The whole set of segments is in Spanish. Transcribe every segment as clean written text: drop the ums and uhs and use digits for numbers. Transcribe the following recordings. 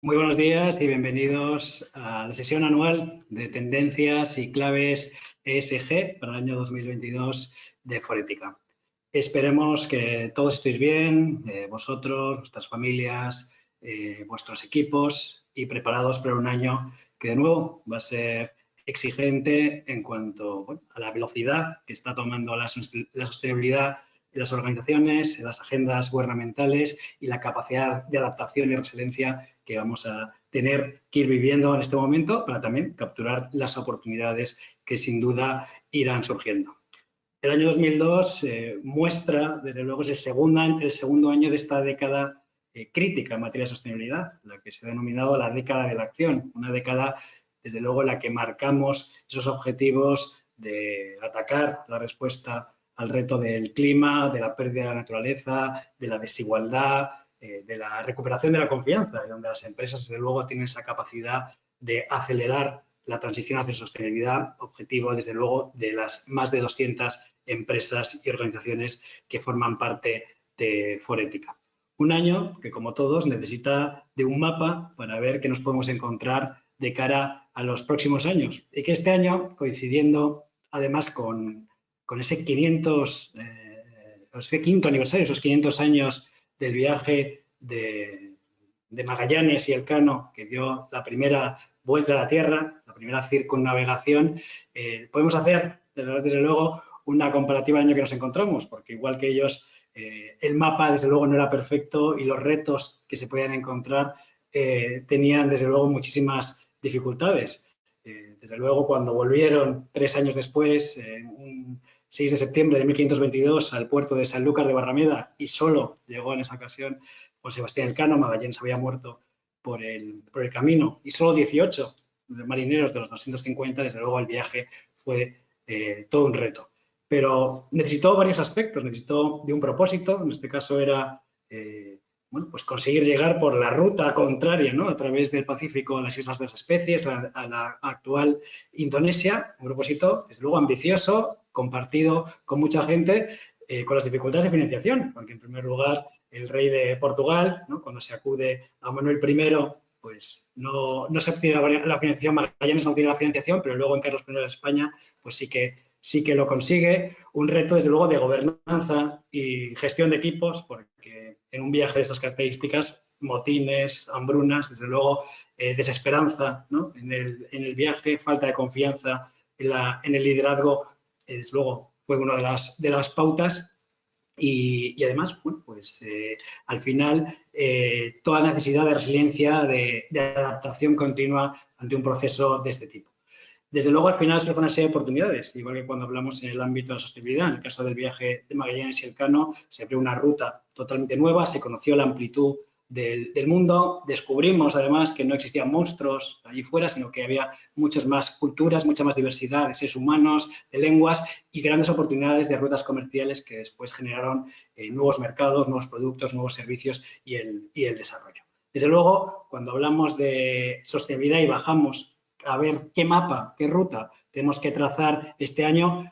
Muy buenos días y bienvenidos a la sesión anual de tendencias y claves ESG para el año 2022 de Forética. Esperemos que todos estéis bien, vosotros, vuestras familias, vuestros equipos y preparados para un año que de nuevo va a ser exigente en cuanto a la velocidad que está tomando la sostenibilidad en las organizaciones, en las agendas gubernamentales y la capacidad de adaptación y resiliencia que vamos a tener que ir viviendo en este momento para también capturar las oportunidades que sin duda irán surgiendo. El año 2002 muestra, desde luego, es el segundo año de esta década crítica en materia de sostenibilidad, la que se ha denominado la década de la acción, una década, desde luego, en la que marcamos esos objetivos de atacar la respuesta al reto del clima, de la pérdida de la naturaleza, de la desigualdad, de la recuperación de la confianza, donde las empresas, desde luego, tienen esa capacidad de acelerar la transición hacia sostenibilidad, objetivo, desde luego, de las más de 200 empresas y organizaciones que forman parte de Forética. Un año que, como todos, necesita de un mapa para ver qué nos podemos encontrar de cara a los próximos años. Y que este año, coincidiendo además con ese quinto aniversario, esos 500 años del viaje de Magallanes y Elcano, que dio la primera vuelta a la Tierra, la primera circunnavegación, podemos hacer, desde luego, una comparativa del año que nos encontramos, porque igual que ellos, el mapa, desde luego, no era perfecto y los retos que se podían encontrar tenían, desde luego, muchísimas dificultades. Desde luego, cuando volvieron 3 años después, un 6 de septiembre de 1522, al puerto de Sanlúcar de Barrameda, y solo llegó en esa ocasión Juan Sebastián Elcano. Magallanes había muerto por el camino, y solo 18 marineros de los 250, desde luego el viaje fue todo un reto. Pero necesitó varios aspectos, necesitó de un propósito, en este caso era pues conseguir llegar por la ruta contraria, ¿no?, a través del Pacífico a las Islas de las Especies, a la actual Indonesia, un propósito, desde luego, ambicioso, compartido con mucha gente, con las dificultades de financiación, porque en primer lugar el rey de Portugal, ¿no?, cuando se acude a Manuel I, pues no se obtiene la financiación. Magallanes no obtiene la financiación, pero luego en Carlos I de España pues sí que lo consigue. Un reto, desde luego, de gobernanza y gestión de equipos, porque en un viaje de estas características, motines, hambrunas, desde luego, desesperanza, ¿no?, en el viaje, falta de confianza en el liderazgo, desde luego fue una de las pautas. Y además, bueno, pues al final, toda necesidad de resiliencia, de adaptación continua ante un proceso de este tipo. Desde luego, al final se una serie de oportunidades, igual que cuando hablamos en el ámbito de la sostenibilidad. En el caso del viaje de Magallanes y Elcano, se abrió una ruta totalmente nueva, se conoció la amplitud del mundo, descubrimos además que no existían monstruos allí fuera, sino que había muchas más culturas, mucha más diversidad de seres humanos, de lenguas y grandes oportunidades de rutas comerciales que después generaron nuevos mercados, nuevos productos, nuevos servicios y el desarrollo. Desde luego, cuando hablamos de sostenibilidad y bajamos a ver qué mapa, qué ruta tenemos que trazar este año,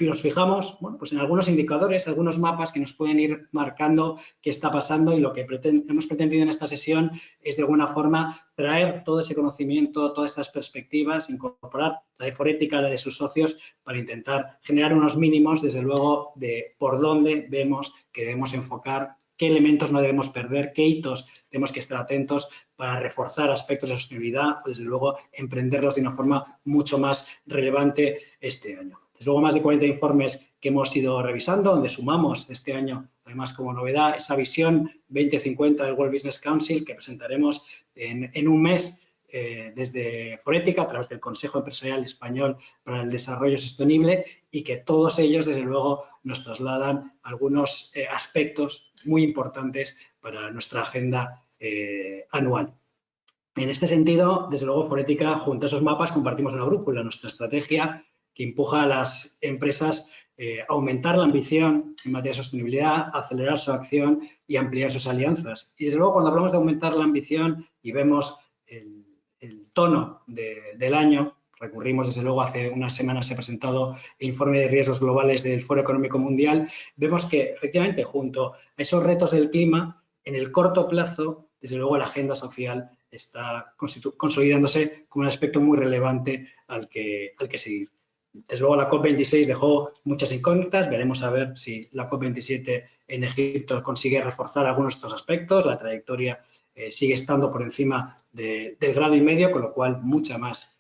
nos fijamos, bueno, pues en algunos indicadores, algunos mapas que nos pueden ir marcando qué está pasando, y lo que hemos pretendido en esta sesión es, de alguna forma, traer todo ese conocimiento, todas estas perspectivas, incorporar la de Forética, la de sus socios, para intentar generar unos mínimos, desde luego, de por dónde vemos que debemos enfocar, qué elementos no debemos perder, qué hitos tenemos que estar atentos para reforzar aspectos de sostenibilidad, o, desde luego, emprenderlos de una forma mucho más relevante este año. Desde luego, más de 40 informes que hemos ido revisando, donde sumamos este año, además, como novedad, esa visión 2050 del World Business Council, que presentaremos en un mes desde Forética, a través del Consejo Empresarial Español para el Desarrollo Sostenible, y que todos ellos, desde luego, nos trasladan algunos aspectos muy importantes para nuestra agenda anual. En este sentido, desde luego, Forética, junto a esos mapas, compartimos una brújula, nuestra estrategia, que empuja a las empresas a aumentar la ambición en materia de sostenibilidad, acelerar su acción y ampliar sus alianzas. Y, desde luego, cuando hablamos de aumentar la ambición y vemos el tono del año, recurrimos, desde luego, hace unas semanas se ha presentado el informe de riesgos globales del Foro Económico Mundial, vemos que, efectivamente, junto a esos retos del clima, en el corto plazo, desde luego, la agenda social está consolidándose como un aspecto muy relevante al que seguir. Desde luego, la COP26 dejó muchas incógnitas. Veremos a ver si la COP27 en Egipto consigue reforzar algunos de estos aspectos. La trayectoria sigue estando por encima del grado y medio, con lo cual mucha más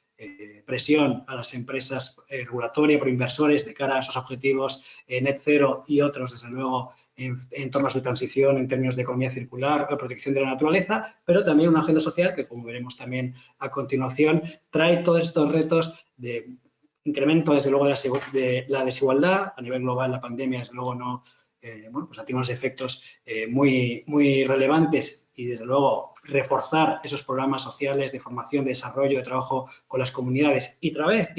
presión a las empresas regulatoria por inversores de cara a esos objetivos net cero y otros, desde luego, en torno a su transición en términos de economía circular o protección de la naturaleza, pero también una agenda social que, como veremos también a continuación, trae todos estos retos de incremento, desde luego, de la desigualdad. A nivel global, la pandemia, desde luego, no, bueno, pues ha tenido unos efectos muy, muy relevantes y, desde luego, reforzar esos programas sociales de formación, de desarrollo, de trabajo con las comunidades y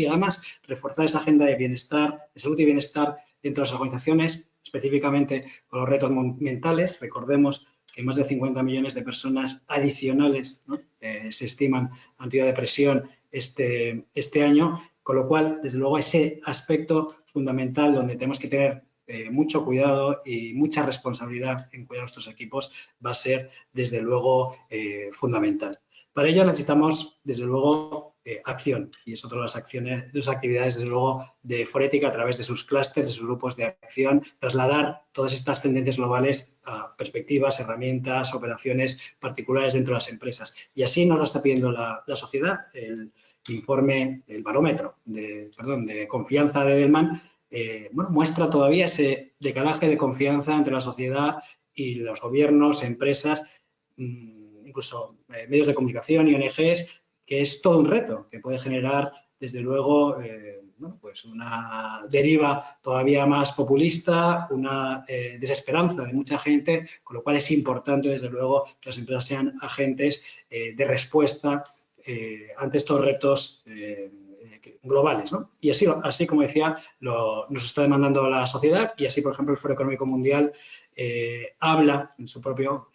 además reforzar esa agenda de bienestar, de salud y bienestar dentro de las organizaciones, específicamente con los retos mentales. Recordemos que más de 50 millones de personas adicionales, ¿no?, se estiman han tenido depresión este año, con lo cual, desde luego, ese aspecto fundamental donde tenemos que tener mucho cuidado y mucha responsabilidad en cuidar a nuestros equipos va a ser, desde luego, fundamental. Para ello necesitamos, desde luego, acción, y es otra de las acciones, de sus actividades, desde luego, de Forética a través de sus clústeres, de sus grupos de acción, trasladar todas estas tendencias globales a perspectivas, herramientas, operaciones particulares dentro de las empresas. Y así nos lo está pidiendo la sociedad. El informe, el barómetro de confianza de Edelman, bueno, muestra todavía ese decalaje de confianza entre la sociedad y los gobiernos, empresas, incluso medios de comunicación y ONGs, que es todo un reto que puede generar, desde luego, bueno, pues una deriva todavía más populista, una desesperanza de mucha gente, con lo cual es importante, desde luego, que las empresas sean agentes de respuesta ante estos retos globales, ¿no? Y así como decía, nos está demandando la sociedad, y así, por ejemplo, el Foro Económico Mundial habla en su propio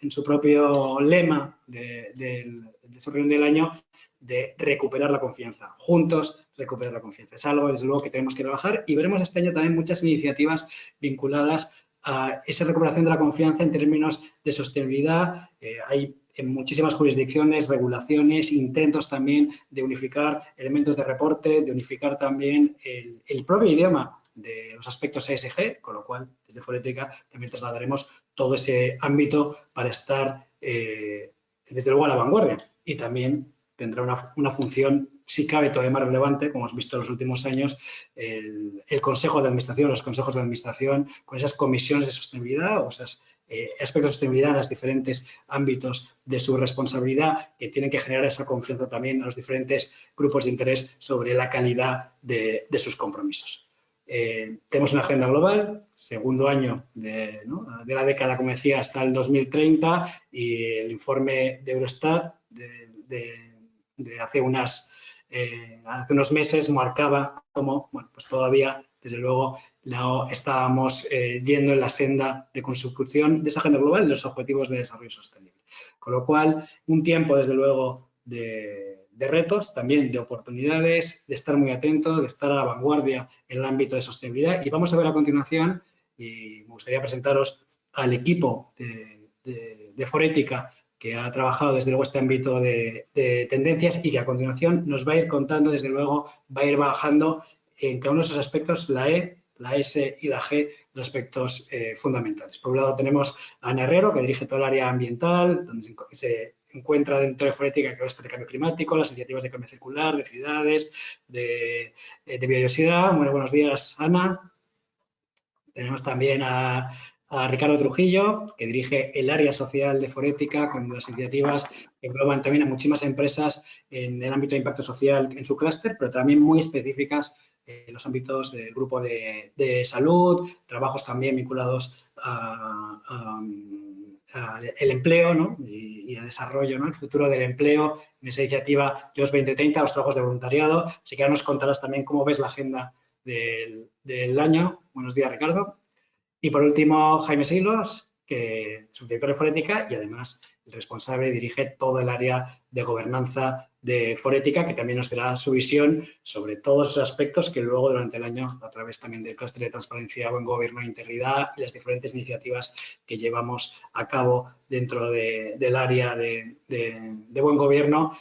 lema de su reunión del año de recuperar la confianza. Juntos, recuperar la confianza. Es algo, desde luego, que tenemos que trabajar, y veremos este año también muchas iniciativas vinculadas a esa recuperación de la confianza en términos de sostenibilidad. Hay en muchísimas jurisdicciones, regulaciones, intentos también de unificar elementos de reporte, de unificar también el propio idioma de los aspectos ESG, con lo cual, desde Forética también trasladaremos todo ese ámbito para estar, desde luego, a la vanguardia. Y también tendrá una función, si cabe, todavía más relevante, como hemos visto en los últimos años, el Consejo de Administración, los consejos de administración, con esas comisiones de sostenibilidad o esas aspectos de sostenibilidad en los diferentes ámbitos de su responsabilidad, que tienen que generar esa confianza también a los diferentes grupos de interés sobre la calidad de sus compromisos. Tenemos una agenda global, segundo año de la década, como decía, hasta el 2030, y el informe de Eurostat de hace unos meses marcaba cómo, bueno, pues todavía, desde luego, no estábamos yendo en la senda de consecución de esa agenda global y los objetivos de desarrollo sostenible. Con lo cual, un tiempo, desde luego, de retos, también de oportunidades, de estar muy atento, de estar a la vanguardia en el ámbito de sostenibilidad. Y vamos a ver a continuación, y me gustaría presentaros al equipo de Forética, que ha trabajado, desde luego, este ámbito de tendencias, y que a continuación nos va a ir contando, desde luego, va a ir bajando en cada uno de esos aspectos, la E, la S y la G, los aspectos fundamentales. Por un lado tenemos a Ana Herrero, que dirige todo el área ambiental, donde se encuentra dentro de Forética, que es el cambio climático, las iniciativas de cambio circular, de ciudades, de biodiversidad. Muy buenos días, Ana. Tenemos también a Ricardo Trujillo, que dirige el área social de Forética, con las iniciativas que engloban también a muchísimas empresas en el ámbito de impacto social en su clúster, pero también muy específicas en los ámbitos del grupo de salud, trabajos también vinculados al empleo, ¿no?, y al desarrollo, ¿no?, el futuro del empleo, en esa iniciativa Jobs 2030, los trabajos de voluntariado. Así que ahora nos contarás también cómo ves la agenda del año. Buenos días, Ricardo. Y por último, Jaime Siglos, subdirector de Forética, y además el responsable dirige todo el área de gobernanza de Forética, que también nos dará su visión sobre todos esos aspectos que luego durante el año, a través también del clúster de transparencia, buen gobierno e integridad y las diferentes iniciativas que llevamos a cabo dentro del área de buen gobierno,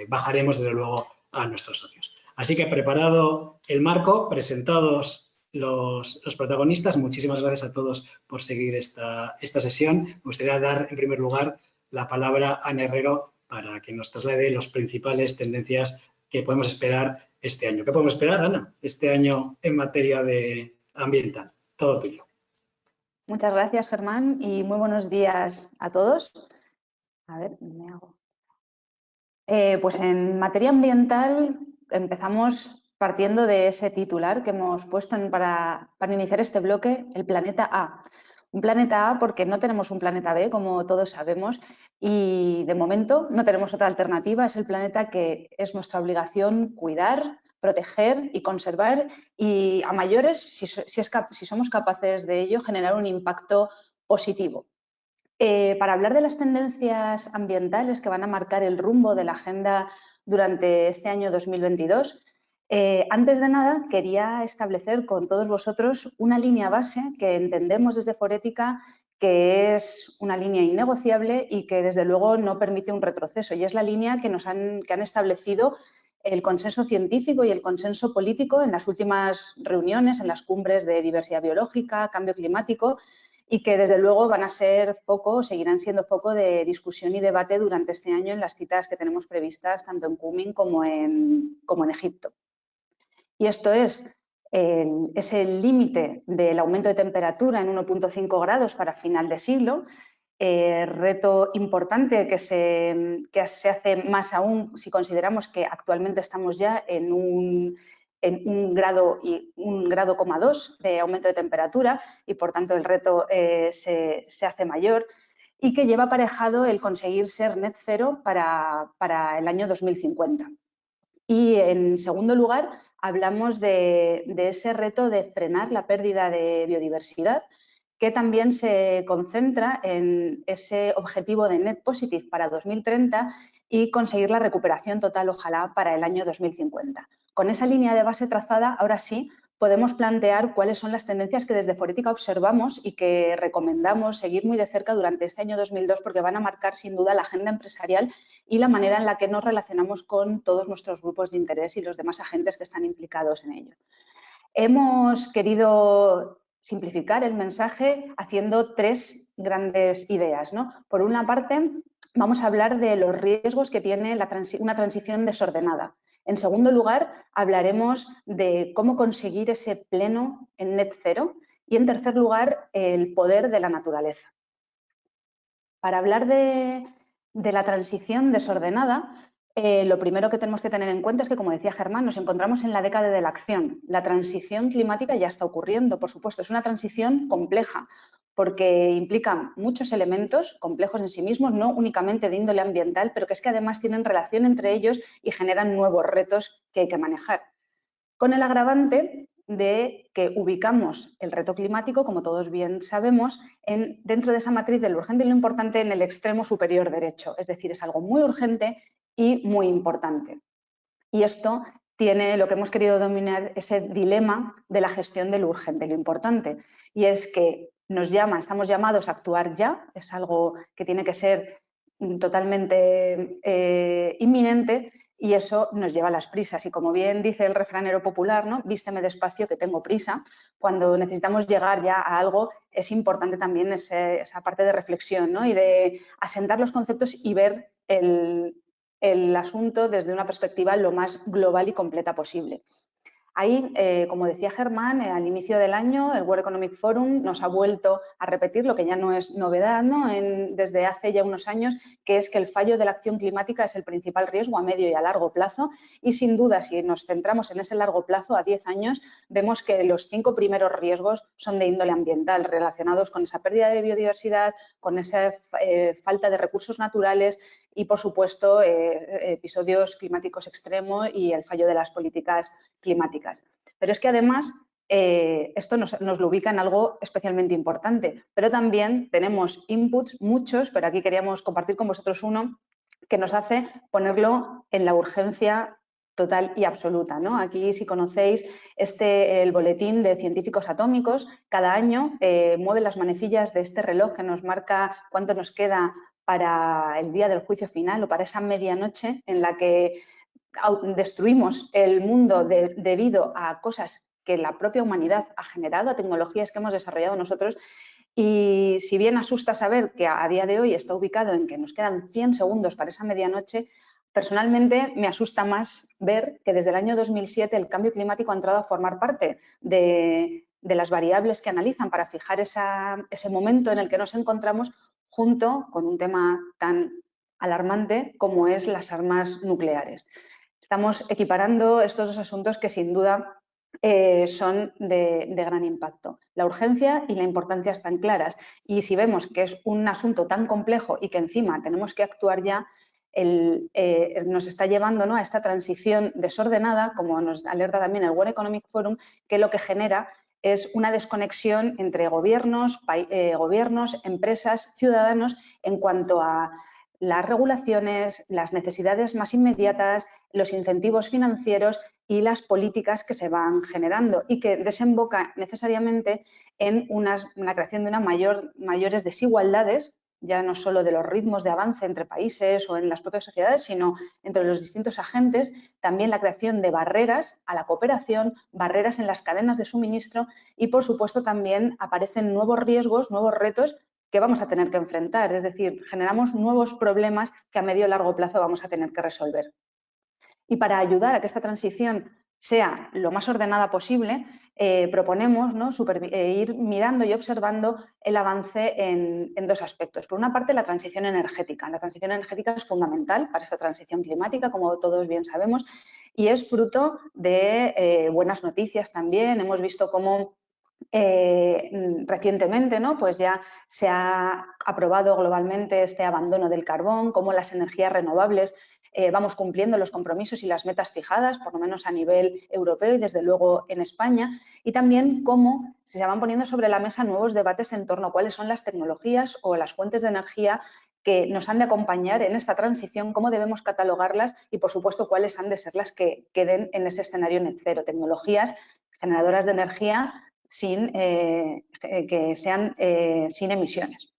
bajaremos desde luego a nuestros socios. Así que preparado el marco, presentados los protagonistas, muchísimas gracias a todos por seguir esta sesión. Me gustaría dar en primer lugar la palabra a Ana Herrero para que nos traslade las principales tendencias que podemos esperar este año. ¿Qué podemos esperar, Ana, este año en materia de ambiental? Todo tuyo. Muchas gracias, Germán, y muy buenos días a todos. A ver, me hago. Pues en materia ambiental empezamos partiendo de ese titular que hemos puesto para iniciar este bloque, el planeta A. Un planeta A porque no tenemos un planeta B, como todos sabemos, y de momento no tenemos otra alternativa. Es el planeta que es nuestra obligación cuidar, proteger y conservar, y a mayores, si somos capaces de ello, generar un impacto positivo. Para hablar de las tendencias ambientales que van a marcar el rumbo de la agenda durante este año 2022, antes de nada quería establecer con todos vosotros una línea base que entendemos desde Forética que es una línea innegociable y que desde luego no permite un retroceso, y es la línea que han establecido el consenso científico y el consenso político en las últimas reuniones, en las cumbres de diversidad biológica, cambio climático, y que desde luego van a ser foco, seguirán siendo foco de discusión y debate durante este año en las citas que tenemos previstas tanto en Kunming como en Egipto. Y esto es el límite del aumento de temperatura en 1,5 grados para final de siglo, reto importante que se hace más aún si consideramos que actualmente estamos ya en un grado y 1,2 grados de aumento de temperatura, y por tanto el reto se hace mayor, y que lleva aparejado el conseguir ser net cero para el año 2050. Y en segundo lugar hablamos de ese reto de frenar la pérdida de biodiversidad, que también se concentra en ese objetivo de net positive para 2030 y conseguir la recuperación total, ojalá, para el año 2050. Con esa línea de base trazada, ahora sí, podemos plantear cuáles son las tendencias que desde Forética observamos y que recomendamos seguir muy de cerca durante este año 2002, porque van a marcar sin duda la agenda empresarial y la manera en la que nos relacionamos con todos nuestros grupos de interés y los demás agentes que están implicados en ello. Hemos querido simplificar el mensaje haciendo tres grandes ideas, ¿no? Por una parte, vamos a hablar de los riesgos que tiene una transición desordenada. En segundo lugar, hablaremos de cómo conseguir ese pleno en net cero. Y en tercer lugar, el poder de la naturaleza. Para hablar de la transición desordenada, lo primero que tenemos que tener en cuenta es que, como decía Germán, nos encontramos en la década de la acción. La transición climática ya está ocurriendo, por supuesto. Es una transición compleja porque implica muchos elementos complejos en sí mismos, no únicamente de índole ambiental, pero que es que además tienen relación entre ellos y generan nuevos retos que hay que manejar. Con el agravante de que ubicamos el reto climático, como todos bien sabemos, dentro de esa matriz de lo urgente y lo importante en el extremo superior derecho. Es decir, es algo muy urgente y muy importante. Y esto tiene lo que hemos querido denominar ese dilema de la gestión de lo urgente y lo importante. Y es que estamos llamados a actuar ya, es algo que tiene que ser totalmente inminente, y eso nos lleva a las prisas. Y como bien dice el refranero popular, ¿no? Vísteme despacio que tengo prisa. Cuando necesitamos llegar ya a algo, es importante también esa parte de reflexión, ¿no? Y de asentar los conceptos y ver el asunto desde una perspectiva lo más global y completa posible. Ahí, como decía Germán, al inicio del año el World Economic Forum nos ha vuelto a repetir lo que ya no es novedad, ¿no? Desde hace ya unos años, que es que el fallo de la acción climática es el principal riesgo a medio y a largo plazo, y sin duda, si nos centramos en ese largo plazo, a 10 años, vemos que los 5 primeros riesgos son de índole ambiental, relacionados con esa pérdida de biodiversidad, con esa falta de recursos naturales y, por supuesto, episodios climáticos extremos y el fallo de las políticas climáticas. Pero es que además esto nos lo ubica en algo especialmente importante, pero también tenemos inputs, muchos, pero aquí queríamos compartir con vosotros uno que nos hace ponerlo en la urgencia total y absoluta, ¿no? Aquí, si conocéis el boletín de científicos atómicos, cada año mueve las manecillas de este reloj que nos marca cuánto nos queda para el día del juicio final o para esa medianoche en la que destruimos el mundo debido a cosas que la propia humanidad ha generado, a tecnologías que hemos desarrollado nosotros. Y si bien asusta saber que a día de hoy está ubicado en que nos quedan 100 segundos para esa medianoche, personalmente me asusta más ver que desde el año 2007 el cambio climático ha entrado a formar parte de las variables que analizan para fijar ese momento en el que nos encontramos, junto con un tema tan alarmante como es las armas nucleares. Estamos equiparando estos dos asuntos que sin duda son de gran impacto. La urgencia y la importancia están claras, y si vemos que es un asunto tan complejo y que encima tenemos que actuar ya, nos está llevando, ¿no?, a esta transición desordenada, como nos alerta también el World Economic Forum, que lo que genera es una desconexión entre gobiernos, empresas, ciudadanos en cuanto a las regulaciones, las necesidades más inmediatas, los incentivos financieros y las políticas que se van generando, y que desemboca necesariamente en una creación de mayores desigualdades, ya no solo de los ritmos de avance entre países o en las propias sociedades, sino entre los distintos agentes, también la creación de barreras a la cooperación, barreras en las cadenas de suministro, y por supuesto también aparecen nuevos riesgos, nuevos retos que vamos a tener que enfrentar, es decir, generamos nuevos problemas que a medio y largo plazo vamos a tener que resolver. Y para ayudar a que esta transición sea lo más ordenada posible, proponemos, ¿no?, ir mirando y observando el avance en dos aspectos. Por una parte, la transición energética. La transición energética es fundamental para esta transición climática, como todos bien sabemos, y es fruto de buenas noticias también. Hemos visto cómo recientemente, ¿no?, pues ya se ha aprobado globalmente este abandono del carbón, cómo las energías renovables vamos cumpliendo los compromisos y las metas fijadas, por lo menos a nivel europeo y desde luego en España, y también cómo se van poniendo sobre la mesa nuevos debates en torno a cuáles son las tecnologías o las fuentes de energía que nos han de acompañar en esta transición, cómo debemos catalogarlas y, por supuesto, cuáles han de ser las que queden en ese escenario net cero. Tecnologías generadoras de energía que sean sin emisiones.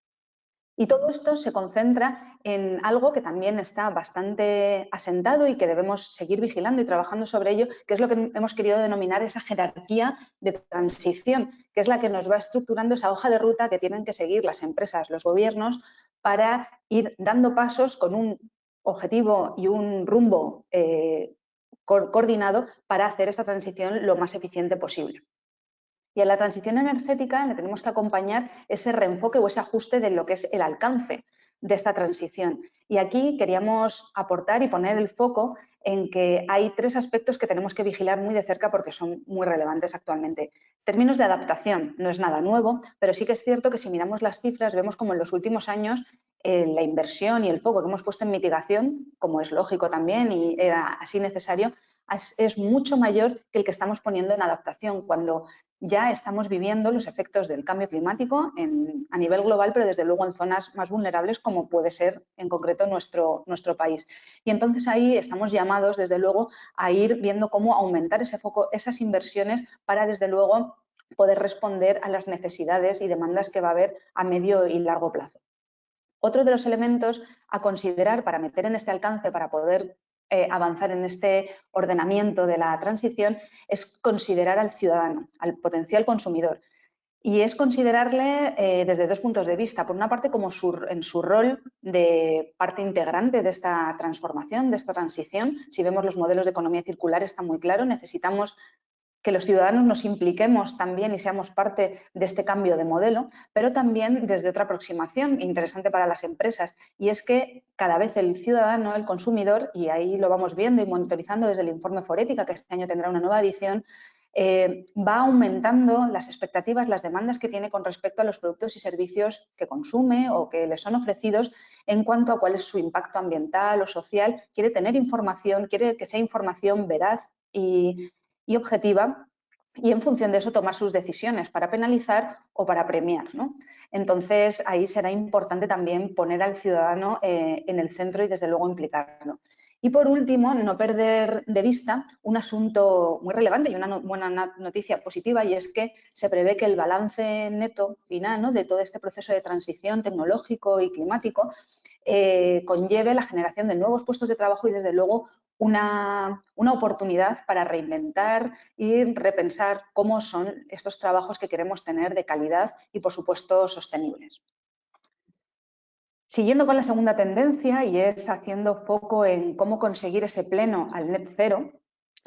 Y todo esto se concentra en algo que también está bastante asentado y que debemos seguir vigilando y trabajando sobre ello, que es lo que hemos querido denominar esa jerarquía de transición, que es la que nos va estructurando esa hoja de ruta que tienen que seguir las empresas, los gobiernos, para ir dando pasos con un objetivo y un rumbo coordinado para hacer esta transición lo más eficiente posible. Y en la transición energética le tenemos que acompañar ese reenfoque o ese ajuste de lo que es el alcance de esta transición. Y aquí queríamos aportar y poner el foco en que hay tres aspectos que tenemos que vigilar muy de cerca porque son muy relevantes actualmente. Términos de adaptación, no es nada nuevo, pero sí que es cierto que si miramos las cifras vemos como en los últimos años la inversión y el foco que hemos puesto en mitigación, como es lógico también y era así necesario, es mucho mayor que el que estamos poniendo en adaptación, cuando ya estamos viviendo los efectos del cambio climático a nivel global, pero desde luego en zonas más vulnerables como puede ser en concreto nuestro país. Y entonces ahí estamos llamados desde luego a ir viendo cómo aumentar ese foco, esas inversiones para desde luego poder responder a las necesidades y demandas que va a haber a medio y largo plazo. Otro de los elementos a considerar para meter en este alcance, para poder avanzar en este ordenamiento de la transición, es considerar al ciudadano, al potencial consumidor. Y es considerarle desde dos puntos de vista. Por una parte, como en su rol de parte integrante de esta transformación, de esta transición. Si vemos los modelos de economía circular, está muy claro, necesitamos que los ciudadanos nos impliquemos también y seamos parte de este cambio de modelo, pero también desde otra aproximación interesante para las empresas, y es que cada vez el ciudadano, el consumidor, y ahí lo vamos viendo y monitorizando desde el informe Forética, que este año tendrá una nueva edición, va aumentando las expectativas, las demandas que tiene con respecto a los productos y servicios que consume o que le son ofrecidos en cuanto a cuál es su impacto ambiental o social. Quiere tener información, quiere que sea información veraz y objetiva, y en función de eso tomar sus decisiones para penalizar o para premiar, ¿no? Entonces, ahí será importante también poner al ciudadano en el centro y, desde luego, implicarlo. Y, por último, no perder de vista un asunto muy relevante y una buena noticia positiva, y es que se prevé que el balance neto final, ¿no?, de todo este proceso de transición tecnológico y climático conlleve la generación de nuevos puestos de trabajo y, desde luego, una oportunidad para reinventar y repensar cómo son estos trabajos que queremos tener de calidad y, por supuesto, sostenibles. Siguiendo con la segunda tendencia, y es haciendo foco en cómo conseguir ese pleno al net cero,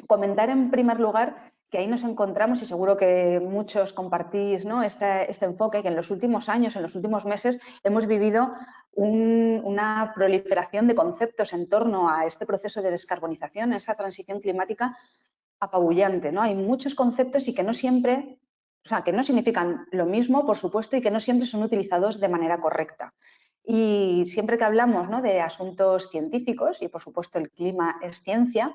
comentar en primer lugar que ahí nos encontramos, y seguro que muchos compartís, ¿no?, este enfoque, que en los últimos años, en los últimos meses, hemos vivido una proliferación de conceptos en torno a este proceso de descarbonización, esa transición climática apabullante, ¿no? Hay muchos conceptos y que no siempre, o sea, que no significan lo mismo, por supuesto, y que no siempre son utilizados de manera correcta. Y siempre que hablamos, ¿no?, de asuntos científicos, y por supuesto el clima es ciencia,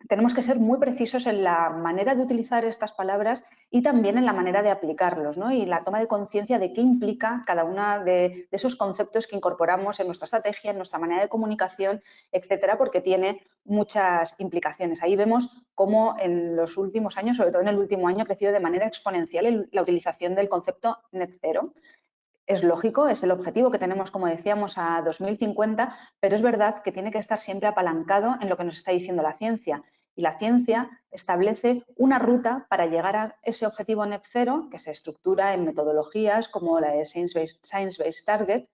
tenemos que ser muy precisos en la manera de utilizar estas palabras y también en la manera de aplicarlos, ¿no?, y la toma de conciencia de qué implica cada uno de esos conceptos que incorporamos en nuestra estrategia, en nuestra manera de comunicación, etcétera, porque tiene muchas implicaciones. Ahí vemos cómo en los últimos años, sobre todo en el último año, ha crecido de manera exponencial la utilización del concepto net cero. Es lógico, es el objetivo que tenemos, como decíamos, a 2050, pero es verdad que tiene que estar siempre apalancado en lo que nos está diciendo la ciencia. Y la ciencia establece una ruta para llegar a ese objetivo net cero, que se estructura en metodologías como la de Science Based Target,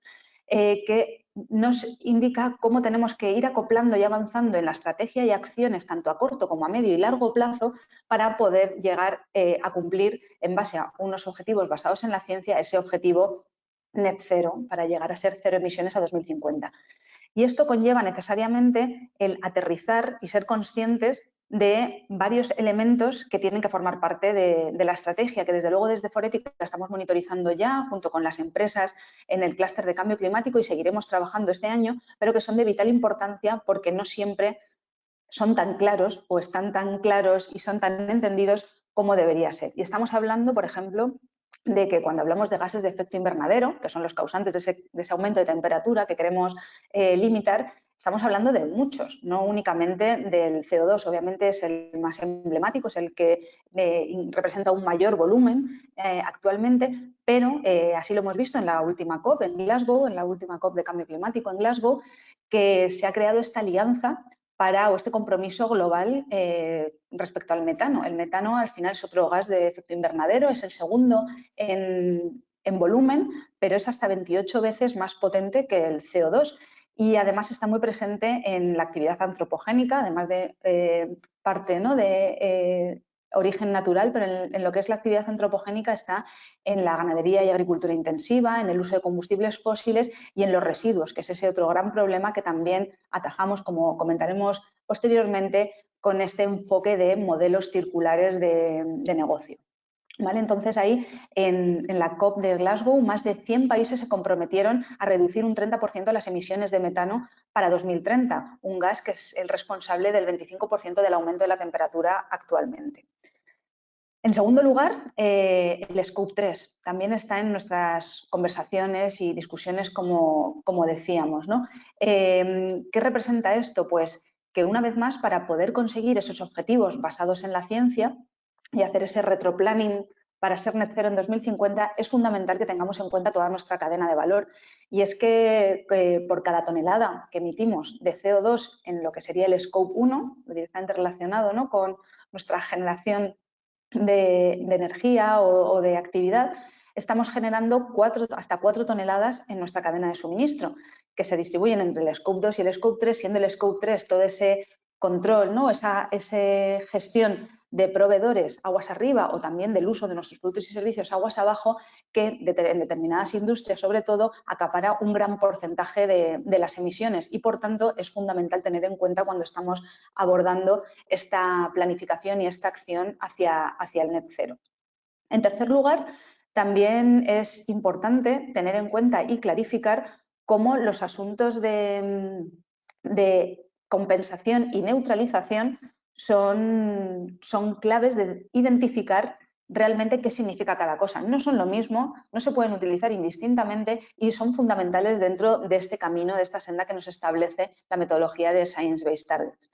que nos indica cómo tenemos que ir acoplando y avanzando en la estrategia y acciones tanto a corto como a medio y largo plazo para poder llegar a cumplir, en base a unos objetivos basados en la ciencia, ese objetivo net cero, para llegar a ser cero emisiones a 2050. Y esto conlleva necesariamente el aterrizar y ser conscientes de varios elementos que tienen que formar parte de la estrategia, que desde luego desde Forética estamos monitorizando ya junto con las empresas en el clúster de cambio climático y seguiremos trabajando este año, pero que son de vital importancia porque no siempre son tan claros o están tan claros y son tan entendidos como debería ser. Y estamos hablando, por ejemplo, de que cuando hablamos de gases de efecto invernadero, que son los causantes de ese aumento de temperatura que queremos limitar, estamos hablando de muchos, no únicamente del CO2. Obviamente es el más emblemático, es el que representa un mayor volumen actualmente, pero así lo hemos visto en la última COP en Glasgow, en la última COP de cambio climático en Glasgow, que se ha creado esta alianza o este compromiso global respecto al metano. El metano, al final, es otro gas de efecto invernadero, es el segundo en volumen, pero es hasta 28 veces más potente que el CO2 y además está muy presente en la actividad antropogénica, además de parte, ¿no?, de origen natural, pero en lo que es la actividad antropogénica está en la ganadería y agricultura intensiva, en el uso de combustibles fósiles y en los residuos, que es ese otro gran problema que también atajamos, como comentaremos posteriormente, con este enfoque de modelos circulares de negocio. ¿Vale? Entonces, ahí en la COP de Glasgow, más de 100 países se comprometieron a reducir un 30% las emisiones de metano para 2030, un gas que es el responsable del 25% del aumento de la temperatura actualmente. En segundo lugar, el Scope 3 también está en nuestras conversaciones y discusiones, como decíamos, ¿no? ¿Qué representa esto? Pues que, una vez más, para poder conseguir esos objetivos basados en la ciencia y hacer ese retroplanning para ser net cero en 2050, es fundamental que tengamos en cuenta toda nuestra cadena de valor. Y es que por cada tonelada que emitimos de CO2 en lo que sería el Scope 1, directamente relacionado, ¿no?, con nuestra generación de energía o de actividad, estamos generando hasta 4 toneladas en nuestra cadena de suministro, que se distribuyen entre el Scope 2 y el Scope 3, siendo el Scope 3 todo ese control, ¿no?, esa gestión de proveedores aguas arriba o también del uso de nuestros productos y servicios aguas abajo, que en determinadas industrias, sobre todo, acapara un gran porcentaje de las emisiones y, por tanto, es fundamental tener en cuenta cuando estamos abordando esta planificación y esta acción hacia el net cero. En tercer lugar, también es importante tener en cuenta y clarificar cómo los asuntos de compensación y neutralización son claves de identificar realmente qué significa cada cosa. No son lo mismo, no se pueden utilizar indistintamente y son fundamentales dentro de este camino, de esta senda que nos establece la metodología de Science-Based Targets.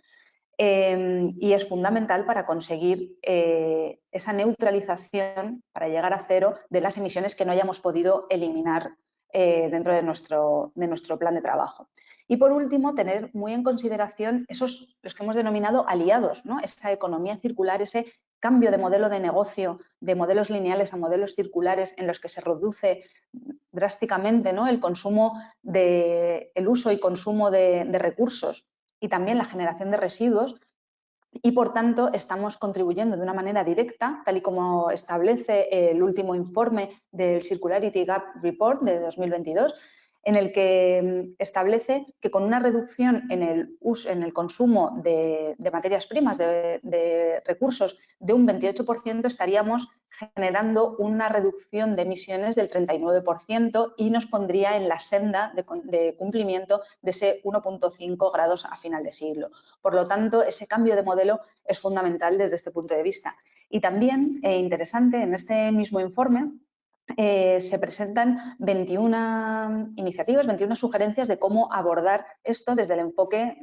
Y es fundamental para conseguir esa neutralización, para llegar a cero de las emisiones que no hayamos podido eliminar dentro de nuestro plan de trabajo. Y por último, tener muy en consideración los que hemos denominado aliados, ¿no? Esa economía circular, ese cambio de modelo de negocio, de modelos lineales a modelos circulares en los que se reduce drásticamente, ¿no?, el consumo el uso y consumo de recursos y también la generación de residuos. Y, por tanto, estamos contribuyendo de una manera directa, tal y como establece el último informe del Circularity Gap Report de 2022, en el que establece que con una reducción en el consumo de materias primas, de recursos, de un 28%, estaríamos generando una reducción de emisiones del 39% y nos pondría en la senda de cumplimiento de ese 1,5 grados a final de siglo. Por lo tanto, ese cambio de modelo es fundamental desde este punto de vista. Y también, interesante, en este mismo informe se presentan 21 iniciativas, 21 sugerencias de cómo abordar esto desde el enfoque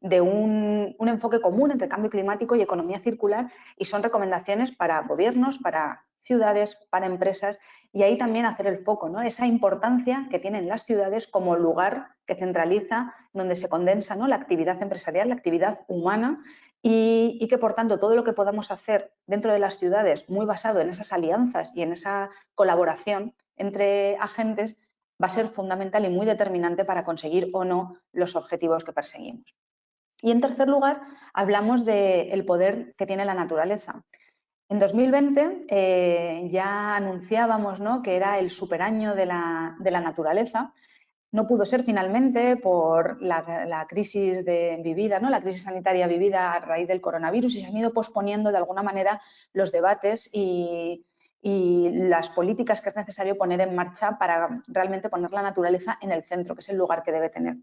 de un enfoque común entre cambio climático y economía circular, y son recomendaciones para gobiernos, para ciudades, para empresas, y ahí también hacer el foco, ¿no?, esa importancia que tienen las ciudades como lugar que centraliza, donde se condensa, ¿no?, la actividad empresarial, la actividad humana, y que, por tanto, todo lo que podamos hacer dentro de las ciudades, muy basado en esas alianzas y en esa colaboración entre agentes, va a ser fundamental y muy determinante para conseguir o no los objetivos que perseguimos. Y, en tercer lugar, hablamos del poder que tiene la naturaleza. En 2020 ya anunciábamos, ¿no?, que era el superaño de la naturaleza. No pudo ser finalmente por la crisis vivida, ¿no?, la crisis sanitaria vivida a raíz del coronavirus, y se han ido posponiendo de alguna manera los debates y las políticas que es necesario poner en marcha para realmente poner la naturaleza en el centro, que es el lugar que debe tener.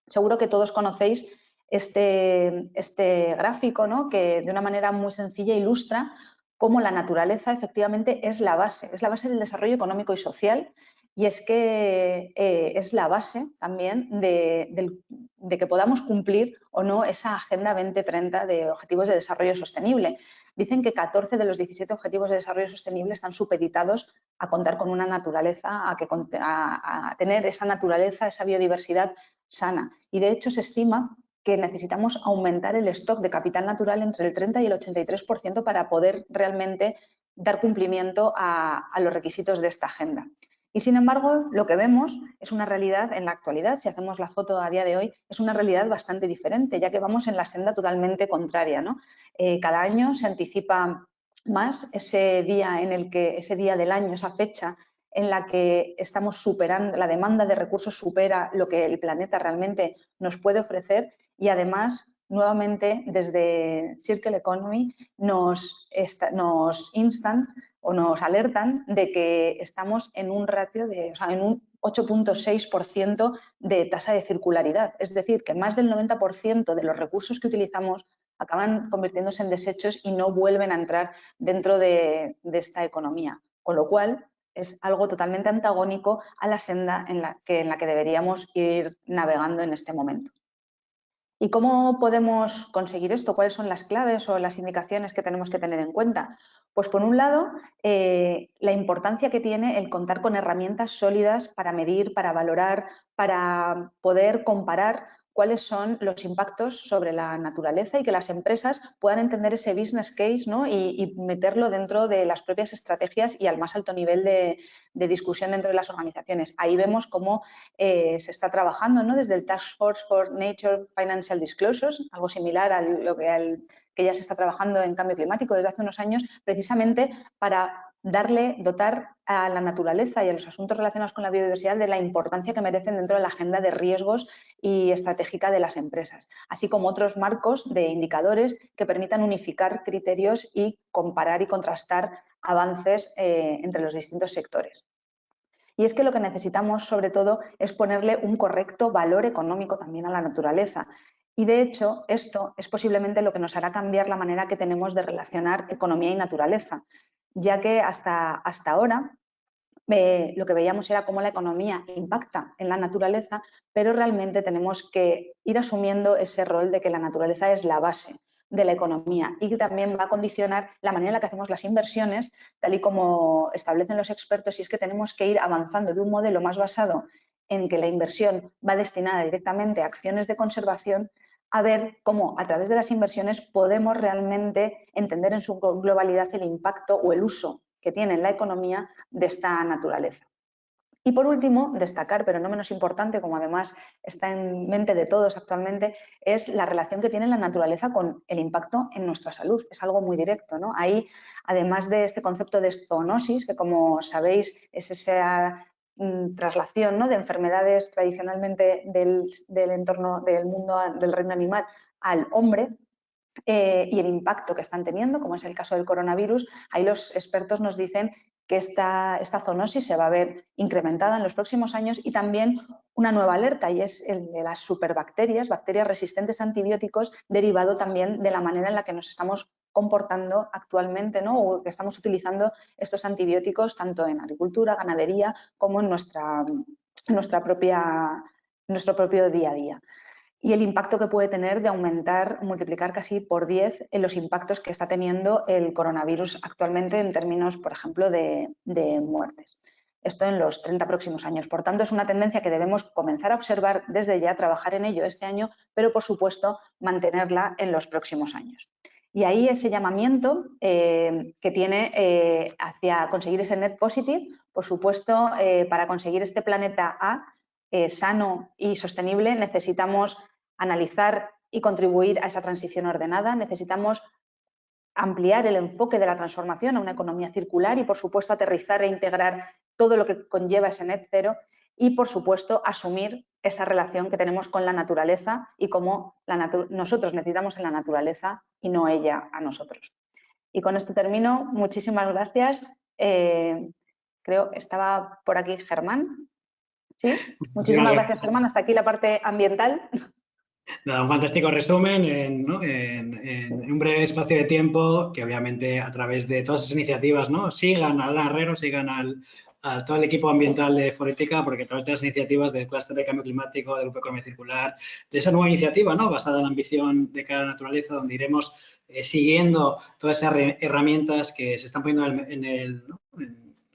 Seguro que todos conocéis este gráfico, ¿no?, que de una manera muy sencilla ilustra cómo la naturaleza efectivamente es la base del desarrollo económico y social, y es que es la base también de que podamos cumplir o no esa Agenda 2030 de Objetivos de Desarrollo Sostenible. Dicen que 14 de los 17 Objetivos de Desarrollo Sostenible están supeditados a contar con una naturaleza, a tener esa naturaleza, esa biodiversidad sana. Y, de hecho, se estima que necesitamos aumentar el stock de capital natural entre el 30 y el 83% para poder realmente dar cumplimiento a los requisitos de esta agenda. Y, sin embargo, lo que vemos es una realidad en la actualidad, si hacemos la foto a día de hoy, es una realidad bastante diferente, ya que vamos en la senda totalmente contraria, ¿no? Cada año se anticipa más ese día del año, esa fecha en la que estamos superando, la demanda de recursos supera lo que el planeta realmente nos puede ofrecer, y además, nuevamente, desde Circle Economy nos instan o nos alertan de que estamos en un ratio en un 8,6% de tasa de circularidad. Es decir, que más del 90% de los recursos que utilizamos acaban convirtiéndose en desechos y no vuelven a entrar dentro de esta economía. Con lo cual, es algo totalmente antagónico a la senda en la que deberíamos ir navegando en este momento. ¿Y cómo podemos conseguir esto? ¿Cuáles son las claves o las indicaciones que tenemos que tener en cuenta? Pues, por un lado, la importancia que tiene el contar con herramientas sólidas para medir, para valorar, para poder comparar cuáles son los impactos sobre la naturaleza, y que las empresas puedan entender ese business case, ¿no?, y meterlo dentro de las propias estrategias y al más alto nivel de discusión dentro de las organizaciones. Ahí vemos cómo se está trabajando, ¿no?, desde el Task Force for Nature Financial Disclosures, algo similar a lo que ya se está trabajando en cambio climático desde hace unos años, precisamente para dotar a la naturaleza y a los asuntos relacionados con la biodiversidad de la importancia que merecen dentro de la agenda de riesgos y estratégica de las empresas, así como otros marcos de indicadores que permitan unificar criterios y comparar y contrastar avances entre los distintos sectores. Y es que lo que necesitamos, sobre todo, es ponerle un correcto valor económico también a la naturaleza. Y de hecho, esto es posiblemente lo que nos hará cambiar la manera que tenemos de relacionar economía y naturaleza, ya que hasta ahora lo que veíamos era cómo la economía impacta en la naturaleza, pero realmente tenemos que ir asumiendo ese rol de que la naturaleza es la base de la economía y que también va a condicionar la manera en la que hacemos las inversiones, tal y como establecen los expertos, y es que tenemos que ir avanzando de un modelo más basado en que la inversión va destinada directamente a acciones de conservación, a ver cómo a través de las inversiones podemos realmente entender en su globalidad el impacto o el uso que tiene en la economía de esta naturaleza. Y por último, destacar, pero no menos importante, como además está en mente de todos actualmente, es la relación que tiene la naturaleza con el impacto en nuestra salud. Es algo muy directo, ¿no? Ahí, además de este concepto de zoonosis, que como sabéis es esa traslación, ¿no?, de enfermedades tradicionalmente del entorno del mundo del reino animal al hombre, y el impacto que están teniendo, como es el caso del coronavirus, ahí los expertos nos dicen que esta zoonosis se va a ver incrementada en los próximos años, y también una nueva alerta, y es el de las superbacterias, bacterias resistentes a antibióticos, derivado también de la manera en la que nos estamos comportando actualmente, ¿no?, o que estamos utilizando estos antibióticos tanto en agricultura, ganadería, como en nuestro propio día a día. Y el impacto que puede tener de aumentar, multiplicar casi por 10 en los impactos que está teniendo el coronavirus actualmente en términos, por ejemplo, de muertes. Esto en los 30 próximos años. Por tanto, es una tendencia que debemos comenzar a observar desde ya, trabajar en ello este año, pero por supuesto mantenerla en los próximos años. Y ahí ese llamamiento que tiene hacia conseguir ese net positive, por supuesto, para conseguir este planeta A sano y sostenible, necesitamos analizar y contribuir a esa transición ordenada. Necesitamos ampliar el enfoque de la transformación a una economía circular y, por supuesto, aterrizar e integrar todo lo que conlleva ese net cero y, por supuesto, asumir esa relación que tenemos con la naturaleza y cómo nosotros necesitamos en la naturaleza y no ella a nosotros. Y con esto termino. Muchísimas gracias. Creo que estaba por aquí Germán. ¿Sí? Muchísimas gracias, Germán. Hasta aquí la parte ambiental. Nada, un fantástico resumen en un breve espacio de tiempo que obviamente a través de todas esas iniciativas, ¿no?, sigan al Herrero, sigan a todo el equipo ambiental de Forética, porque a través de las iniciativas del clúster de cambio climático, del Grupo de Economía Circular, de esa nueva iniciativa, ¿no?, basada en la ambición de cara a la naturaleza, donde iremos siguiendo todas esas herramientas que se están poniendo en el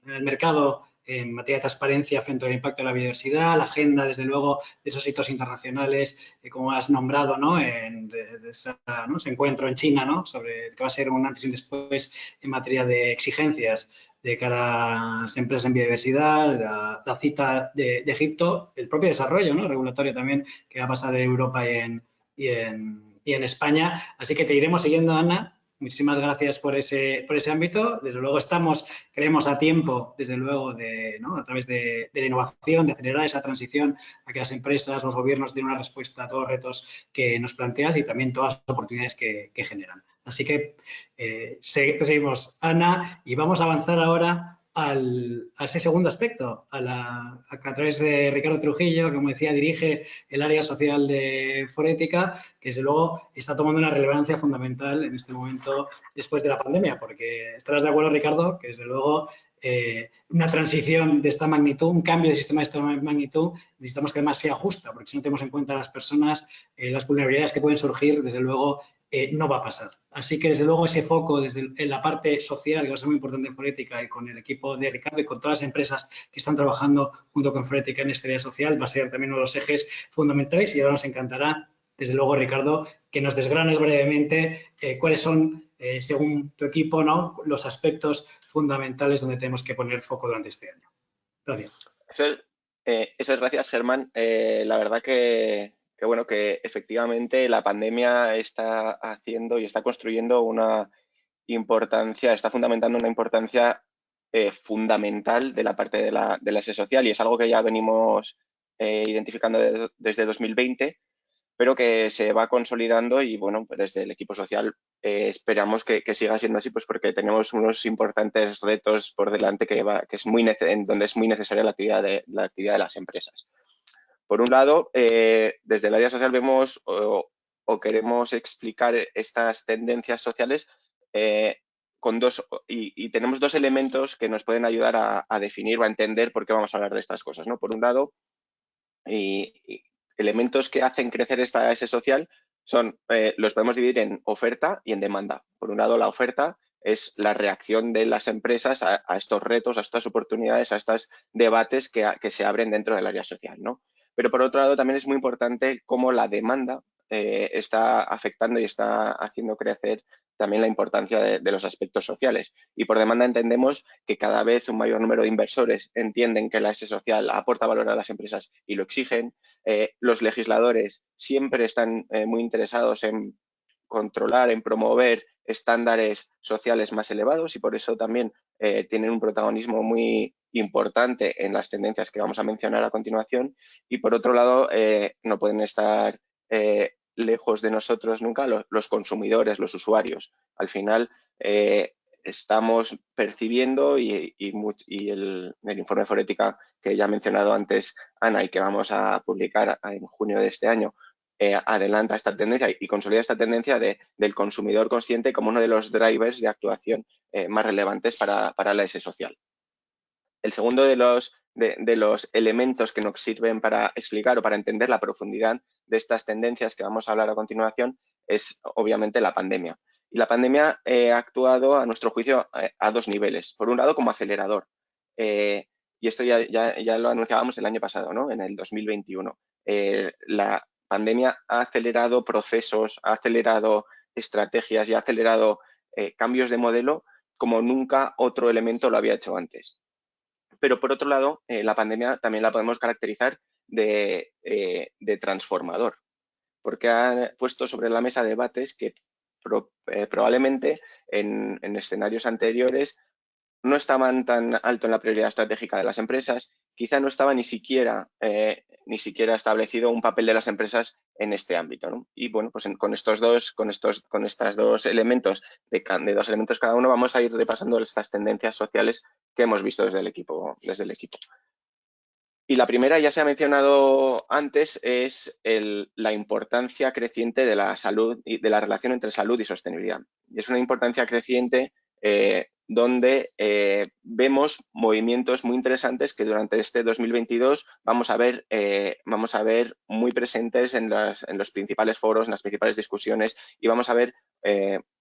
mercado en materia de transparencia frente al impacto de la biodiversidad, la agenda, desde luego, de esos hitos internacionales, como has nombrado, ¿no?, ese encuentro en China, ¿no?, sobre que va a ser un antes y un después en materia de exigencias de cara a las empresas en biodiversidad, la cita de Egipto, el propio desarrollo, ¿no?, regulatorio también que va a pasar en Europa y en España. Así que te iremos siguiendo, Ana. Muchísimas gracias por ese ámbito. Desde luego creemos a tiempo, desde luego, ¿no?, a través de la innovación, de acelerar esa transición a que las empresas, los gobiernos den una respuesta a todos los retos que nos planteas y también todas las oportunidades que generan. Así que seguimos, Ana, y vamos a avanzar ahora a ese segundo aspecto, a través de Ricardo Trujillo, que, como decía, dirige el área social de Forética, que desde luego está tomando una relevancia fundamental en este momento después de la pandemia, porque estarás de acuerdo, Ricardo, que desde luego una transición de esta magnitud, un cambio de sistema de esta magnitud, necesitamos que además sea justa, porque si no tenemos en cuenta a las personas, las vulnerabilidades que pueden surgir, desde luego no va a pasar. Así que, desde luego, ese foco en la parte social, que va a ser muy importante en Forética, y con el equipo de Ricardo y con todas las empresas que están trabajando junto con Forética en esta área social, va a ser también uno de los ejes fundamentales, y ahora nos encantará, desde luego, Ricardo, que nos desgranes brevemente cuáles son, según tu equipo, ¿no?, los aspectos fundamentales donde tenemos que poner foco durante este año. Gracias. Eso es, gracias, Germán. La verdad bueno, que efectivamente la pandemia está haciendo y está construyendo una importancia, está fundamentando una importancia fundamental de la parte de la ASE social, y es algo que ya venimos identificando desde 2020, pero que se va consolidando, y bueno, pues desde el equipo social esperamos que siga siendo así, pues porque tenemos unos importantes retos por delante donde es muy necesaria la actividad de las empresas. Por un lado, desde el área social vemos o queremos explicar estas tendencias sociales y tenemos dos elementos que nos pueden ayudar a definir o a entender por qué vamos a hablar de estas cosas, ¿no? Por un lado, y elementos que hacen crecer esta S social los podemos dividir en oferta y en demanda. Por un lado, la oferta es la reacción de las empresas a estos retos, a estas oportunidades, a estos debates que se abren dentro del área social, ¿no? Pero por otro lado, también es muy importante cómo la demanda está afectando y está haciendo crecer también la importancia de los aspectos sociales. Y por demanda entendemos que cada vez un mayor número de inversores entienden que la S social aporta valor a las empresas y lo exigen. Los legisladores siempre están muy interesados en controlar, en promover estándares sociales más elevados y por eso también tienen un protagonismo muy importante en las tendencias que vamos a mencionar a continuación. Y por otro lado, no pueden estar lejos de nosotros nunca los consumidores, los usuarios. Al final, estamos percibiendo y el informe de Forética que ya ha mencionado antes Ana y que vamos a publicar en junio de este año, adelanta esta tendencia y consolida esta tendencia del consumidor consciente como uno de los drivers de actuación más relevantes para la S social. El segundo de los elementos que nos sirven para explicar o para entender la profundidad de estas tendencias que vamos a hablar a continuación es obviamente la pandemia. Y la pandemia ha actuado, a nuestro juicio, a dos niveles. Por un lado, como acelerador. Y esto ya lo anunciábamos el año pasado, ¿no? En el 2021. La pandemia ha acelerado procesos, ha acelerado estrategias y ha acelerado cambios de modelo como nunca otro elemento lo había hecho antes. Pero por otro lado, la pandemia también la podemos caracterizar de transformador, porque ha puesto sobre la mesa debates que probablemente en escenarios anteriores no estaban tan alto en la prioridad estratégica de las empresas, quizá no estaba ni siquiera establecido un papel de las empresas en este ámbito, ¿no? Y bueno, pues con estos dos elementos, de dos elementos cada uno, vamos a ir repasando estas tendencias sociales que hemos visto desde el equipo. Y la primera, ya se ha mencionado antes, es la importancia creciente de la salud y de la relación entre salud y sostenibilidad. Y es una importancia creciente donde vemos movimientos muy interesantes que durante este 2022 vamos a ver muy presentes en los principales foros, en las principales discusiones, y vamos a ver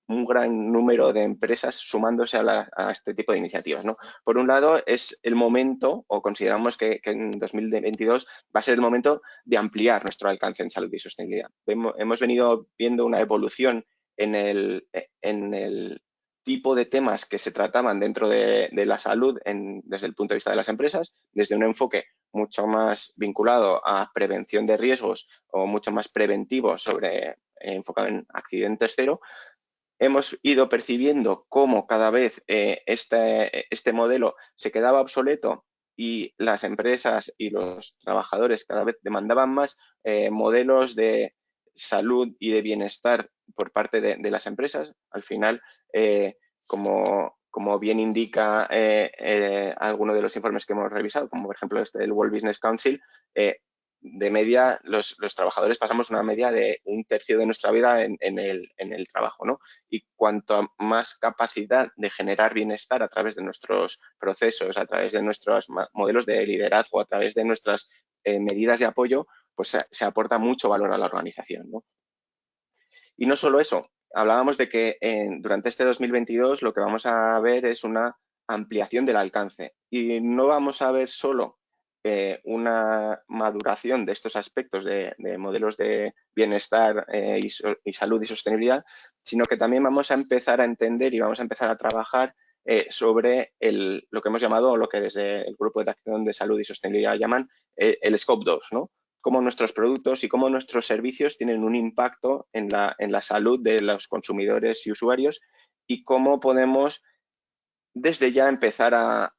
un gran número de empresas sumándose a este tipo de iniciativas, ¿no? Por un lado, es el momento, o consideramos que en 2022 va a ser el momento de ampliar nuestro alcance en salud y sostenibilidad. Hemos venido viendo una evolución en el tipo de temas que se trataban dentro de la salud desde el punto de vista de las empresas, desde un enfoque mucho más vinculado a prevención de riesgos o mucho más preventivo enfocado en accidentes cero. Hemos ido percibiendo cómo cada vez este modelo se quedaba obsoleto y las empresas y los trabajadores cada vez demandaban más modelos de salud y de bienestar por parte de las empresas. Al final, como bien indica alguno de los informes que hemos revisado, como por ejemplo este del World Business Council, de media, los trabajadores pasamos una media de un tercio de nuestra vida en el trabajo, ¿no? Y cuanto más capacidad de generar bienestar a través de nuestros procesos, a través de nuestros modelos de liderazgo, a través de nuestras medidas de apoyo, pues se aporta mucho valor a la organización, ¿no? Y no solo eso, hablábamos de que durante este 2022 lo que vamos a ver es una ampliación del alcance y no vamos a ver solo una maduración de estos aspectos de modelos de bienestar y salud y sostenibilidad, sino que también vamos a empezar a entender y vamos a empezar a trabajar sobre lo que hemos llamado, o lo que desde el Grupo de Acción de Salud y Sostenibilidad llaman el Scope 2, ¿no? Cómo nuestros productos y cómo nuestros servicios tienen un impacto en la salud de los consumidores y usuarios y cómo podemos desde ya empezar a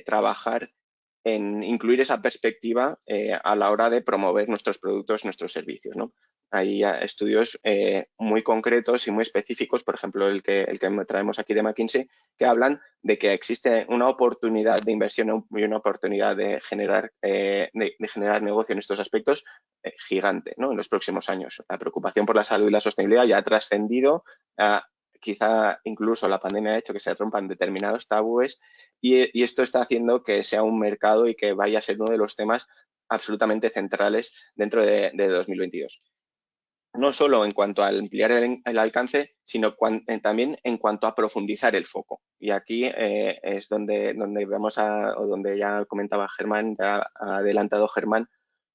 trabajar en incluir esa perspectiva a la hora de promover nuestros productos, nuestros servicios, ¿no? Hay estudios muy concretos y muy específicos, por ejemplo, el que traemos aquí de McKinsey, que hablan de que existe una oportunidad de inversión y una oportunidad de generar negocio en estos aspectos gigante, ¿no? En los próximos años. La preocupación por la salud y la sostenibilidad ya ha trascendido, quizá incluso la pandemia ha hecho que se rompan determinados tabúes y esto está haciendo que sea un mercado y que vaya a ser uno de los temas absolutamente centrales dentro de 2022. No solo en cuanto a ampliar el alcance, sino también en cuanto a profundizar el foco. Y aquí es donde o donde ya comentaba Germán, ya ha adelantado Germán,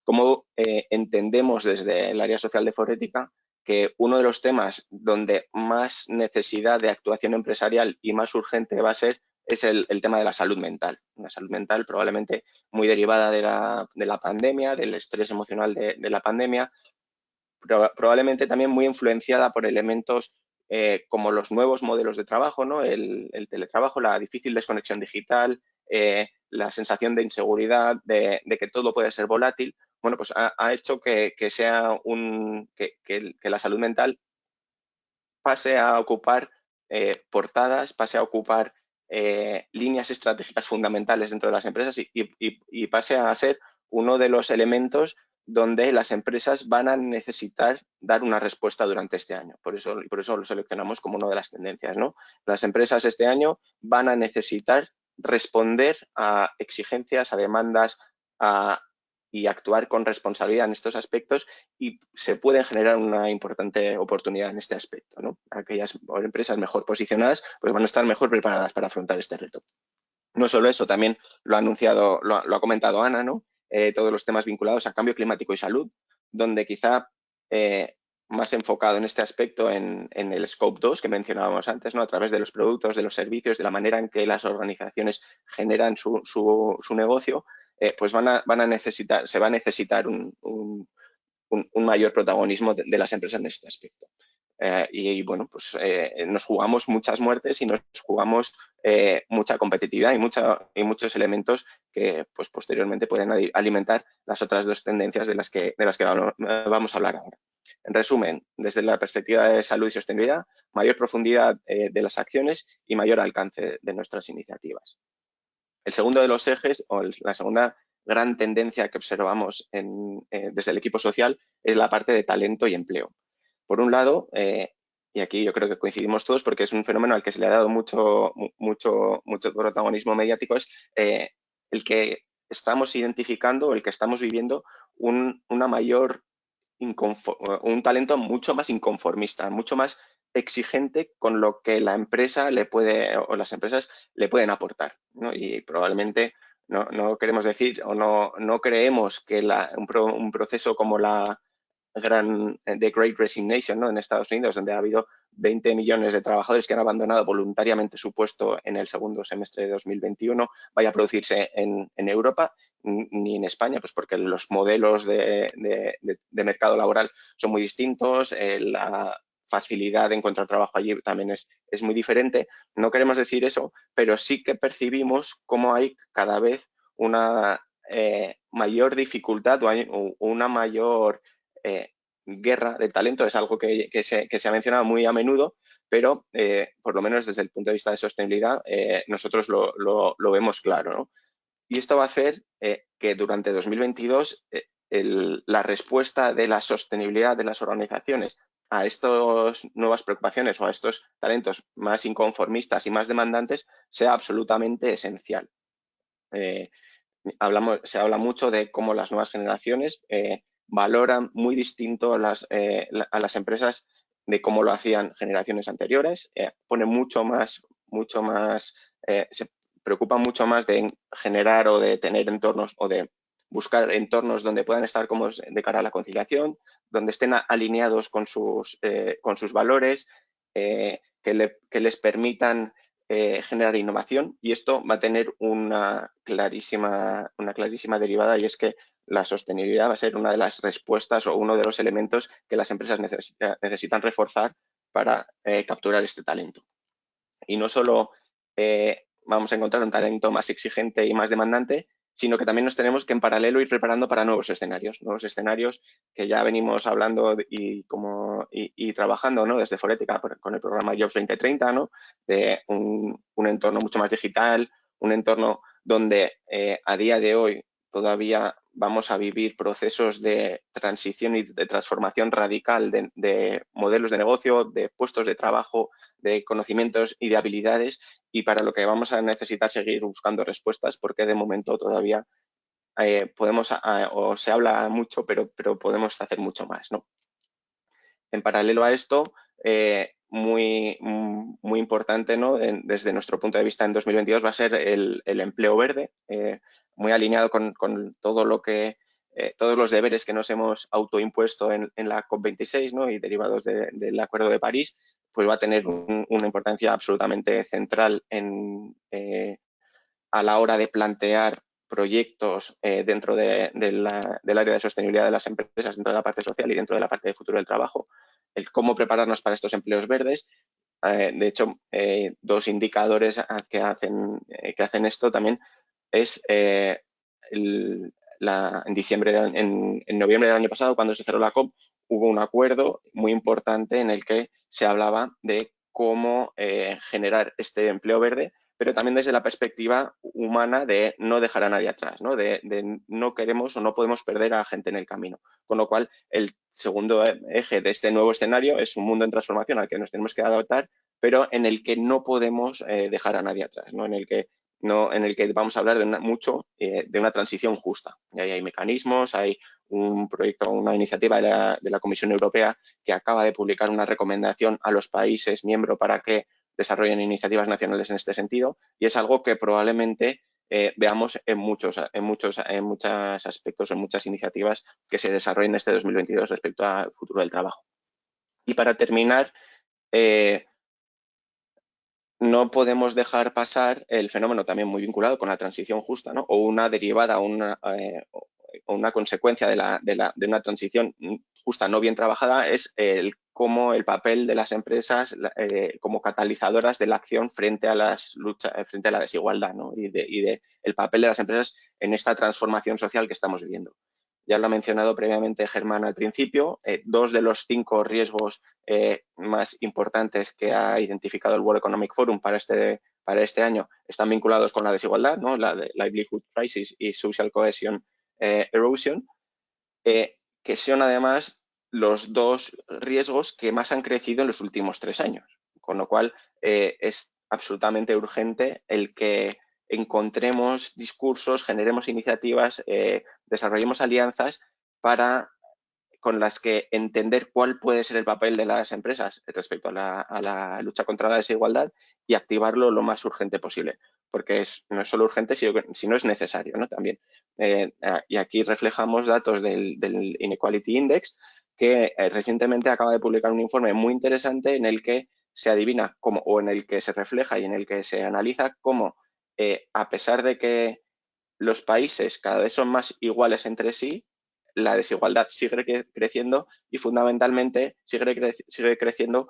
cómo entendemos desde el área social de Forética que uno de los temas donde más necesidad de actuación empresarial y más urgente va a ser es el tema de la salud mental. Una salud mental probablemente muy derivada de la pandemia, del estrés emocional de la pandemia, probablemente también muy influenciada por elementos como los nuevos modelos de trabajo, ¿no? El teletrabajo, la difícil desconexión digital, la sensación de inseguridad, de que todo puede ser volátil, bueno, pues ha hecho que sea que la salud mental pase a ocupar portadas, pase a ocupar líneas estratégicas fundamentales dentro de las empresas y pase a ser uno de los elementos donde las empresas van a necesitar dar una respuesta durante este año. Por eso lo seleccionamos como una de las tendencias, ¿no? Las empresas este año van a necesitar responder a exigencias, a demandas, y actuar con responsabilidad en estos aspectos y se puede generar una importante oportunidad en este aspecto, ¿no? Aquellas empresas mejor posicionadas pues van a estar mejor preparadas para afrontar este reto. No solo eso, también lo ha comentado Ana, ¿no? Todos los temas vinculados a cambio climático y salud, donde quizá más enfocado en este aspecto en el Scope 2 que mencionábamos antes, ¿no? A través de los productos, de los servicios, de la manera en que las organizaciones generan su negocio, pues se va a necesitar un mayor protagonismo de las empresas en este aspecto. Y bueno, pues nos jugamos muchas muertes y nos jugamos mucha competitividad y muchos elementos que pues posteriormente pueden alimentar las otras dos tendencias de las que vamos a hablar ahora. En resumen, desde la perspectiva de salud y sostenibilidad, mayor profundidad de las acciones y mayor alcance de nuestras iniciativas. El segundo de los ejes, o la segunda gran tendencia que observamos desde el equipo social, es la parte de talento y empleo. Por un lado, y aquí yo creo que coincidimos todos porque es un fenómeno al que se le ha dado mucho protagonismo mediático, es el que estamos identificando, el que estamos viviendo un talento mucho más inconformista, mucho más exigente con lo que la empresa o las empresas le pueden aportar, ¿no? Y probablemente no queremos decir o no creemos que un proceso como The Great Resignation, ¿no? En Estados Unidos, donde ha habido 20 millones de trabajadores que han abandonado voluntariamente su puesto en el segundo semestre de 2021, vaya a producirse en Europa ni en España, pues porque los modelos de mercado laboral son muy distintos, la facilidad de encontrar trabajo allí también es muy diferente. No queremos decir eso, pero sí que percibimos cómo hay cada vez una mayor dificultad o una mayor guerra de talento. Es algo que se ha mencionado muy a menudo, pero por lo menos desde el punto de vista de sostenibilidad nosotros lo vemos claro, ¿no? Y esto va a hacer que durante 2022 la respuesta de la sostenibilidad de las organizaciones a estas nuevas preocupaciones o a estos talentos más inconformistas y más demandantes sea absolutamente esencial. Se habla mucho de cómo las nuevas generaciones valoran muy distinto a las empresas de cómo lo hacían generaciones anteriores, pone se preocupa mucho más de generar o de tener entornos o de buscar entornos donde puedan estar cómodos de cara a la conciliación, donde estén alineados con sus valores, que les permitan generar innovación, y esto va a tener una clarísima derivada, y es que la sostenibilidad va a ser una de las respuestas o uno de los elementos que las empresas necesitan reforzar para capturar este talento. Y no solo vamos a encontrar un talento más exigente y más demandante, sino que también nos tenemos que en paralelo ir preparando para nuevos escenarios que ya venimos hablando y trabajando, ¿no? Desde Forética con el programa Jobs 2030, ¿no? De un entorno mucho más digital, un entorno donde a día de hoy todavía vamos a vivir procesos de transición y de transformación radical de modelos de negocio, de puestos de trabajo, de conocimientos y de habilidades, y para lo que vamos a necesitar seguir buscando respuestas, porque de momento todavía o se habla mucho, pero podemos hacer mucho más, ¿no? En paralelo a esto, muy importante, ¿no? Desde nuestro punto de vista en 2022 va a ser el empleo verde, muy alineado con todo lo que todos los deberes que nos hemos autoimpuesto en la COP26, ¿no? Y derivados del Acuerdo de París, pues va a tener una importancia absolutamente central a la hora de plantear proyectos dentro del área de sostenibilidad de las empresas, dentro de la parte social y dentro de la parte de futuro del trabajo, el cómo prepararnos para estos empleos verdes. De hecho, dos indicadores que hacen esto también es en noviembre del año pasado, cuando se cerró la COP, hubo un acuerdo muy importante en el que se hablaba de cómo generar este empleo verde, pero también desde la perspectiva humana de no dejar a nadie atrás, ¿no? De no queremos o no podemos perder a gente en el camino. Con lo cual, el segundo eje de este nuevo escenario es un mundo en transformación al que nos tenemos que adaptar, pero en el que no podemos dejar a nadie atrás, ¿no? En el que vamos a hablar mucho de una transición justa. Y ahí hay mecanismos, hay un proyecto, una iniciativa de la Comisión Europea que acaba de publicar una recomendación a los países miembros para que desarrollen iniciativas nacionales en este sentido, y es algo que probablemente veamos en muchos aspectos, en muchas iniciativas que se desarrollen este 2022 respecto al futuro del trabajo. Y para terminar, no podemos dejar pasar el fenómeno también muy vinculado con la transición justa, ¿no? O una derivada, o una consecuencia de una transición justa no bien trabajada es cómo el papel de las empresas como catalizadoras de la acción frente a frente a la desigualdad, ¿no? y el papel de las empresas en esta transformación social que estamos viviendo. Ya lo ha mencionado previamente Germán al principio, 2 de los 5 riesgos más importantes que ha identificado el World Economic Forum para este año están vinculados con la desigualdad, ¿no? La de livelihood crisis y social cohesion erosion, que son además los 2 riesgos que más han crecido en los últimos 3 años, con lo cual es absolutamente urgente el que encontremos discursos, generemos iniciativas, desarrollemos alianzas con las que entender cuál puede ser el papel de las empresas respecto a la lucha contra la desigualdad y activarlo lo más urgente posible, porque no es solo urgente, sino es necesario, ¿no? También. Y aquí reflejamos datos del Inequality Index, que recientemente acaba de publicar un informe muy interesante en el que se adivina o en el que se refleja y en el que se analiza cómo, a pesar de que los países cada vez son más iguales entre sí, la desigualdad sigue creciendo y fundamentalmente sigue creciendo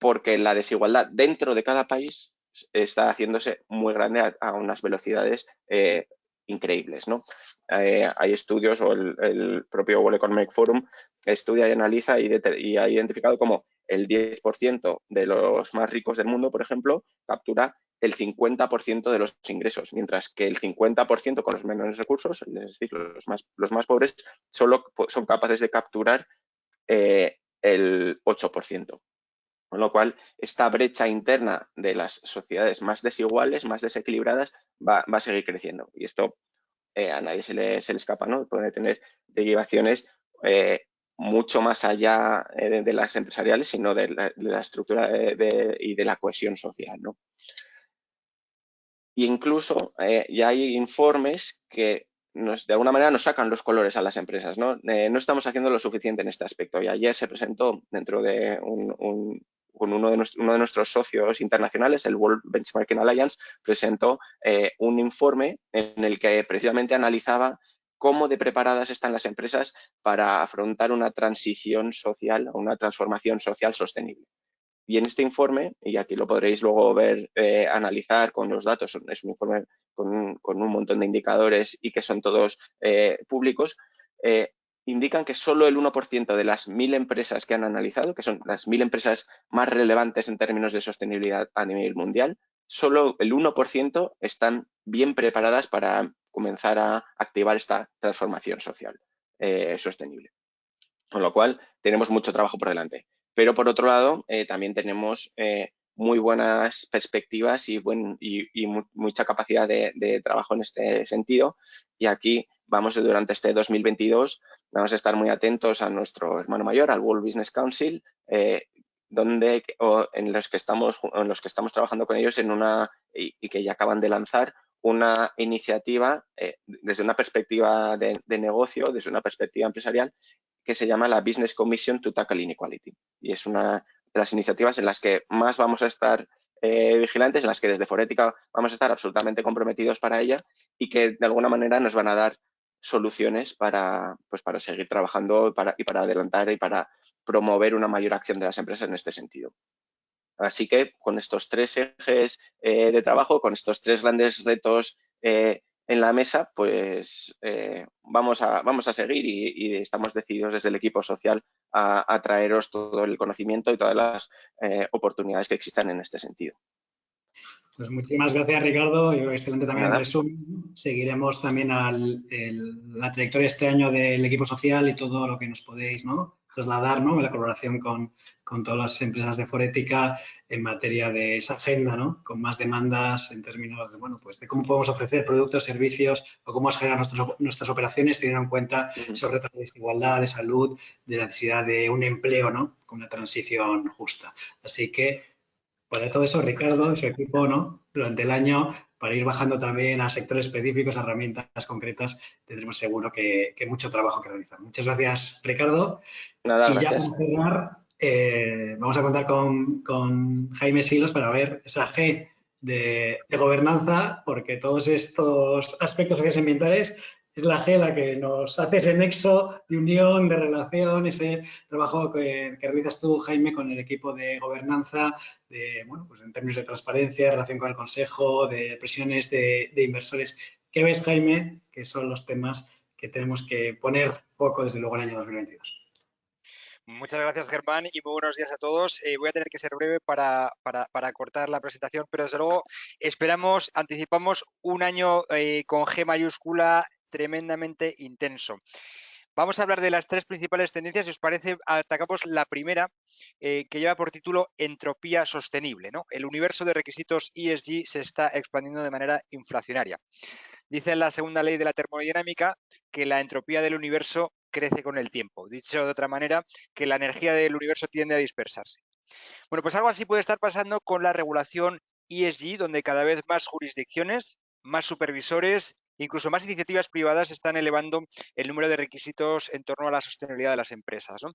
porque la desigualdad dentro de cada país está haciéndose muy grande a unas velocidades increíbles, ¿no? Hay estudios, o el propio World Economic Forum estudia y analiza y ha identificado como el 10% de los más ricos del mundo, por ejemplo, captura el 50% de los ingresos, mientras que el 50% con los menores recursos, es decir, los más pobres, solo son capaces de capturar el 8%. Con lo cual, esta brecha interna de las sociedades más desiguales, más desequilibradas, va a seguir creciendo. Y esto a nadie se le escapa, ¿no? Puede tener derivaciones mucho más allá de las empresariales, sino de la estructura y de la cohesión social, ¿no? Y incluso ya hay informes que de alguna manera nos sacan los colores a las empresas, ¿no? No estamos haciendo lo suficiente en este aspecto. Y ayer se presentó dentro de uno de nuestros socios internacionales, el World Benchmarking Alliance, presentó un informe en el que precisamente analizaba cómo de preparadas están las empresas para afrontar una transición social o una transformación social sostenible. Y en este informe, y aquí lo podréis luego ver, analizar con los datos, es un informe con un montón de indicadores y que son todos públicos, indican que solo el 1% de las 1000 empresas que han analizado, que son las 1000 empresas más relevantes en términos de sostenibilidad a nivel mundial, solo el 1% están bien preparadas para comenzar a activar esta transformación social sostenible. Con lo cual, tenemos mucho trabajo por delante. Pero, por otro lado, también tenemos muy buenas perspectivas y mucha capacidad de trabajo en este sentido. Y aquí vamos, durante este 2022, vamos a estar muy atentos a nuestro hermano mayor, al World Business Council, en los que estamos trabajando con ellos y que ya acaban de lanzar una iniciativa desde una perspectiva de negocio, desde una perspectiva empresarial, que se llama la Business Commission to Tackle Inequality. Y es una de las iniciativas en las que más vamos a estar vigilantes, en las que desde Forética vamos a estar absolutamente comprometidos para ella y que de alguna manera nos van a dar soluciones para seguir trabajando y para adelantar y para promover una mayor acción de las empresas en este sentido. Así que con estos 3 ejes de trabajo, con estos 3 grandes retos en la mesa, pues vamos a seguir y estamos decididos desde el equipo social a traeros todo el conocimiento y todas las oportunidades que existan en este sentido. Pues muchísimas gracias, Ricardo. Yo creo que excelente también el Nada. resumen. Seguiremos también la trayectoria este año del equipo social y todo lo que nos podéis, ¿no?, trasladar, ¿no?, en la colaboración con todas las empresas de Forética en materia de esa agenda, ¿no?, con más demandas en términos de, bueno, pues de cómo podemos ofrecer productos, servicios o cómo generar nuestras operaciones teniendo en cuenta esos retos de desigualdad, de salud, de la necesidad de un empleo, ¿no?, con una transición justa. Así que, para todo eso, Ricardo y su equipo, ¿no?, durante el año, para ir bajando también a sectores específicos, a herramientas concretas, tendremos seguro que mucho trabajo que realizar. Muchas gracias, Ricardo. Nada, Y ya gracias. para cerrar, vamos a contar con Jaime Silos para ver esa G de gobernanza, porque todos estos aspectos ambientales es la G la que nos hace ese nexo de unión, de relación, ese trabajo que realizas tú, Jaime, con el equipo de gobernanza, bueno, pues en términos de transparencia, relación con el Consejo, de presiones de inversores. ¿Qué ves, Jaime, que son los temas que tenemos que poner foco desde luego en el año 2022? Muchas gracias, Germán, y muy buenos días a todos. Voy a tener que ser breve para cortar la presentación, pero desde luego anticipamos un año con G mayúscula tremendamente intenso. Vamos a hablar de las 3 principales tendencias. Si os parece, atacamos la primera, que lleva por título Entropía Sostenible, ¿no? El universo de requisitos ESG se está expandiendo de manera inflacionaria. Dice en la segunda ley de la termodinámica que la entropía del universo crece con el tiempo. Dicho de otra manera, que la energía del universo tiende a dispersarse. Bueno, pues algo así puede estar pasando con la regulación ESG, donde cada vez más jurisdicciones, más supervisores, incluso más iniciativas privadas están elevando el número de requisitos en torno a la sostenibilidad de las empresas, ¿no?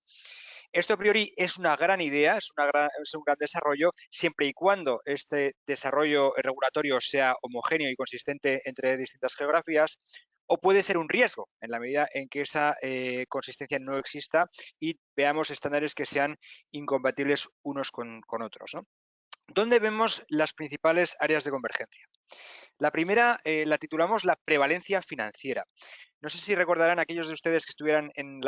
Esto a priori es una gran idea, es un gran desarrollo, siempre y cuando este desarrollo regulatorio sea homogéneo y consistente entre distintas geografías, o puede ser un riesgo en la medida en que esa consistencia no exista y veamos estándares que sean incompatibles unos con otros, ¿no? ¿Dónde vemos las principales áreas de convergencia? La primera la titulamos la prevalencia financiera. No sé si recordarán aquellos de ustedes que estuvieran en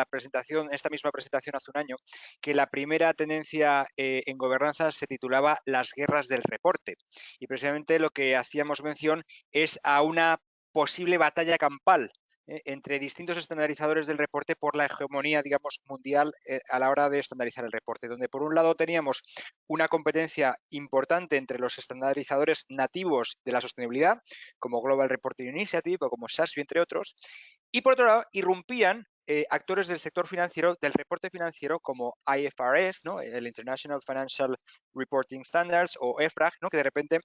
esta misma presentación hace un año, que la primera tendencia en gobernanza se titulaba las guerras del reporte. Y precisamente lo que hacíamos mención es a una posible batalla campal entre distintos estandarizadores del reporte por la hegemonía, digamos, mundial a la hora de estandarizar el reporte, donde por un lado teníamos una competencia importante entre los estandarizadores nativos de la sostenibilidad, como Global Reporting Initiative o como SASB, entre otros, y por otro lado irrumpían actores del sector financiero, del reporte financiero, como IFRS, ¿no?, el International Financial Reporting Standards, o EFRAG, ¿no?, que de repente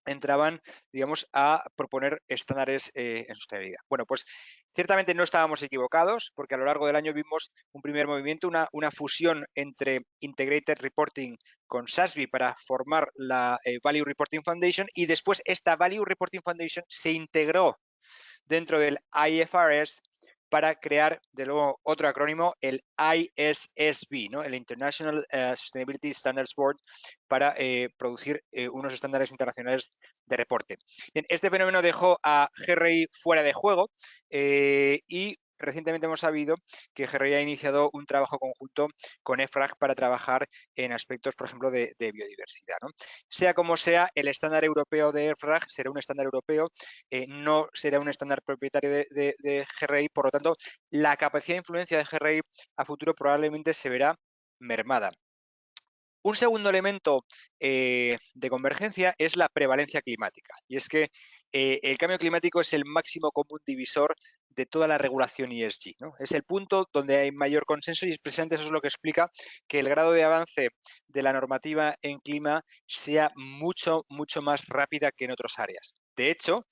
entraban, digamos, a proponer estándares en sostenibilidad. Bueno, pues ciertamente no estábamos equivocados, porque a lo largo del año vimos un primer movimiento, una fusión entre Integrated Reporting con SASB para formar la Value Reporting Foundation, y después esta Value Reporting Foundation se integró dentro del IFRS para crear, de nuevo, otro acrónimo, el ISSB, ¿no? El International Sustainability Standards Board, para producir unos estándares internacionales de reporte. Bien, este fenómeno dejó a GRI fuera de juego y recientemente hemos sabido que GRI ha iniciado un trabajo conjunto con EFRAG para trabajar en aspectos, por ejemplo, de biodiversidad, ¿no? Sea como sea, el estándar europeo de EFRAG será un estándar europeo, no será un estándar propietario de GRI, por lo tanto, la capacidad de influencia de GRI a futuro probablemente se verá mermada. Un segundo elemento de convergencia es la prevalencia climática, y es que el cambio climático es el máximo común divisor de toda la regulación ESG, ¿no? Es el punto donde hay mayor consenso y precisamente eso es lo que explica que el grado de avance de la normativa en clima sea mucho más rápida que en otras áreas. De hecho,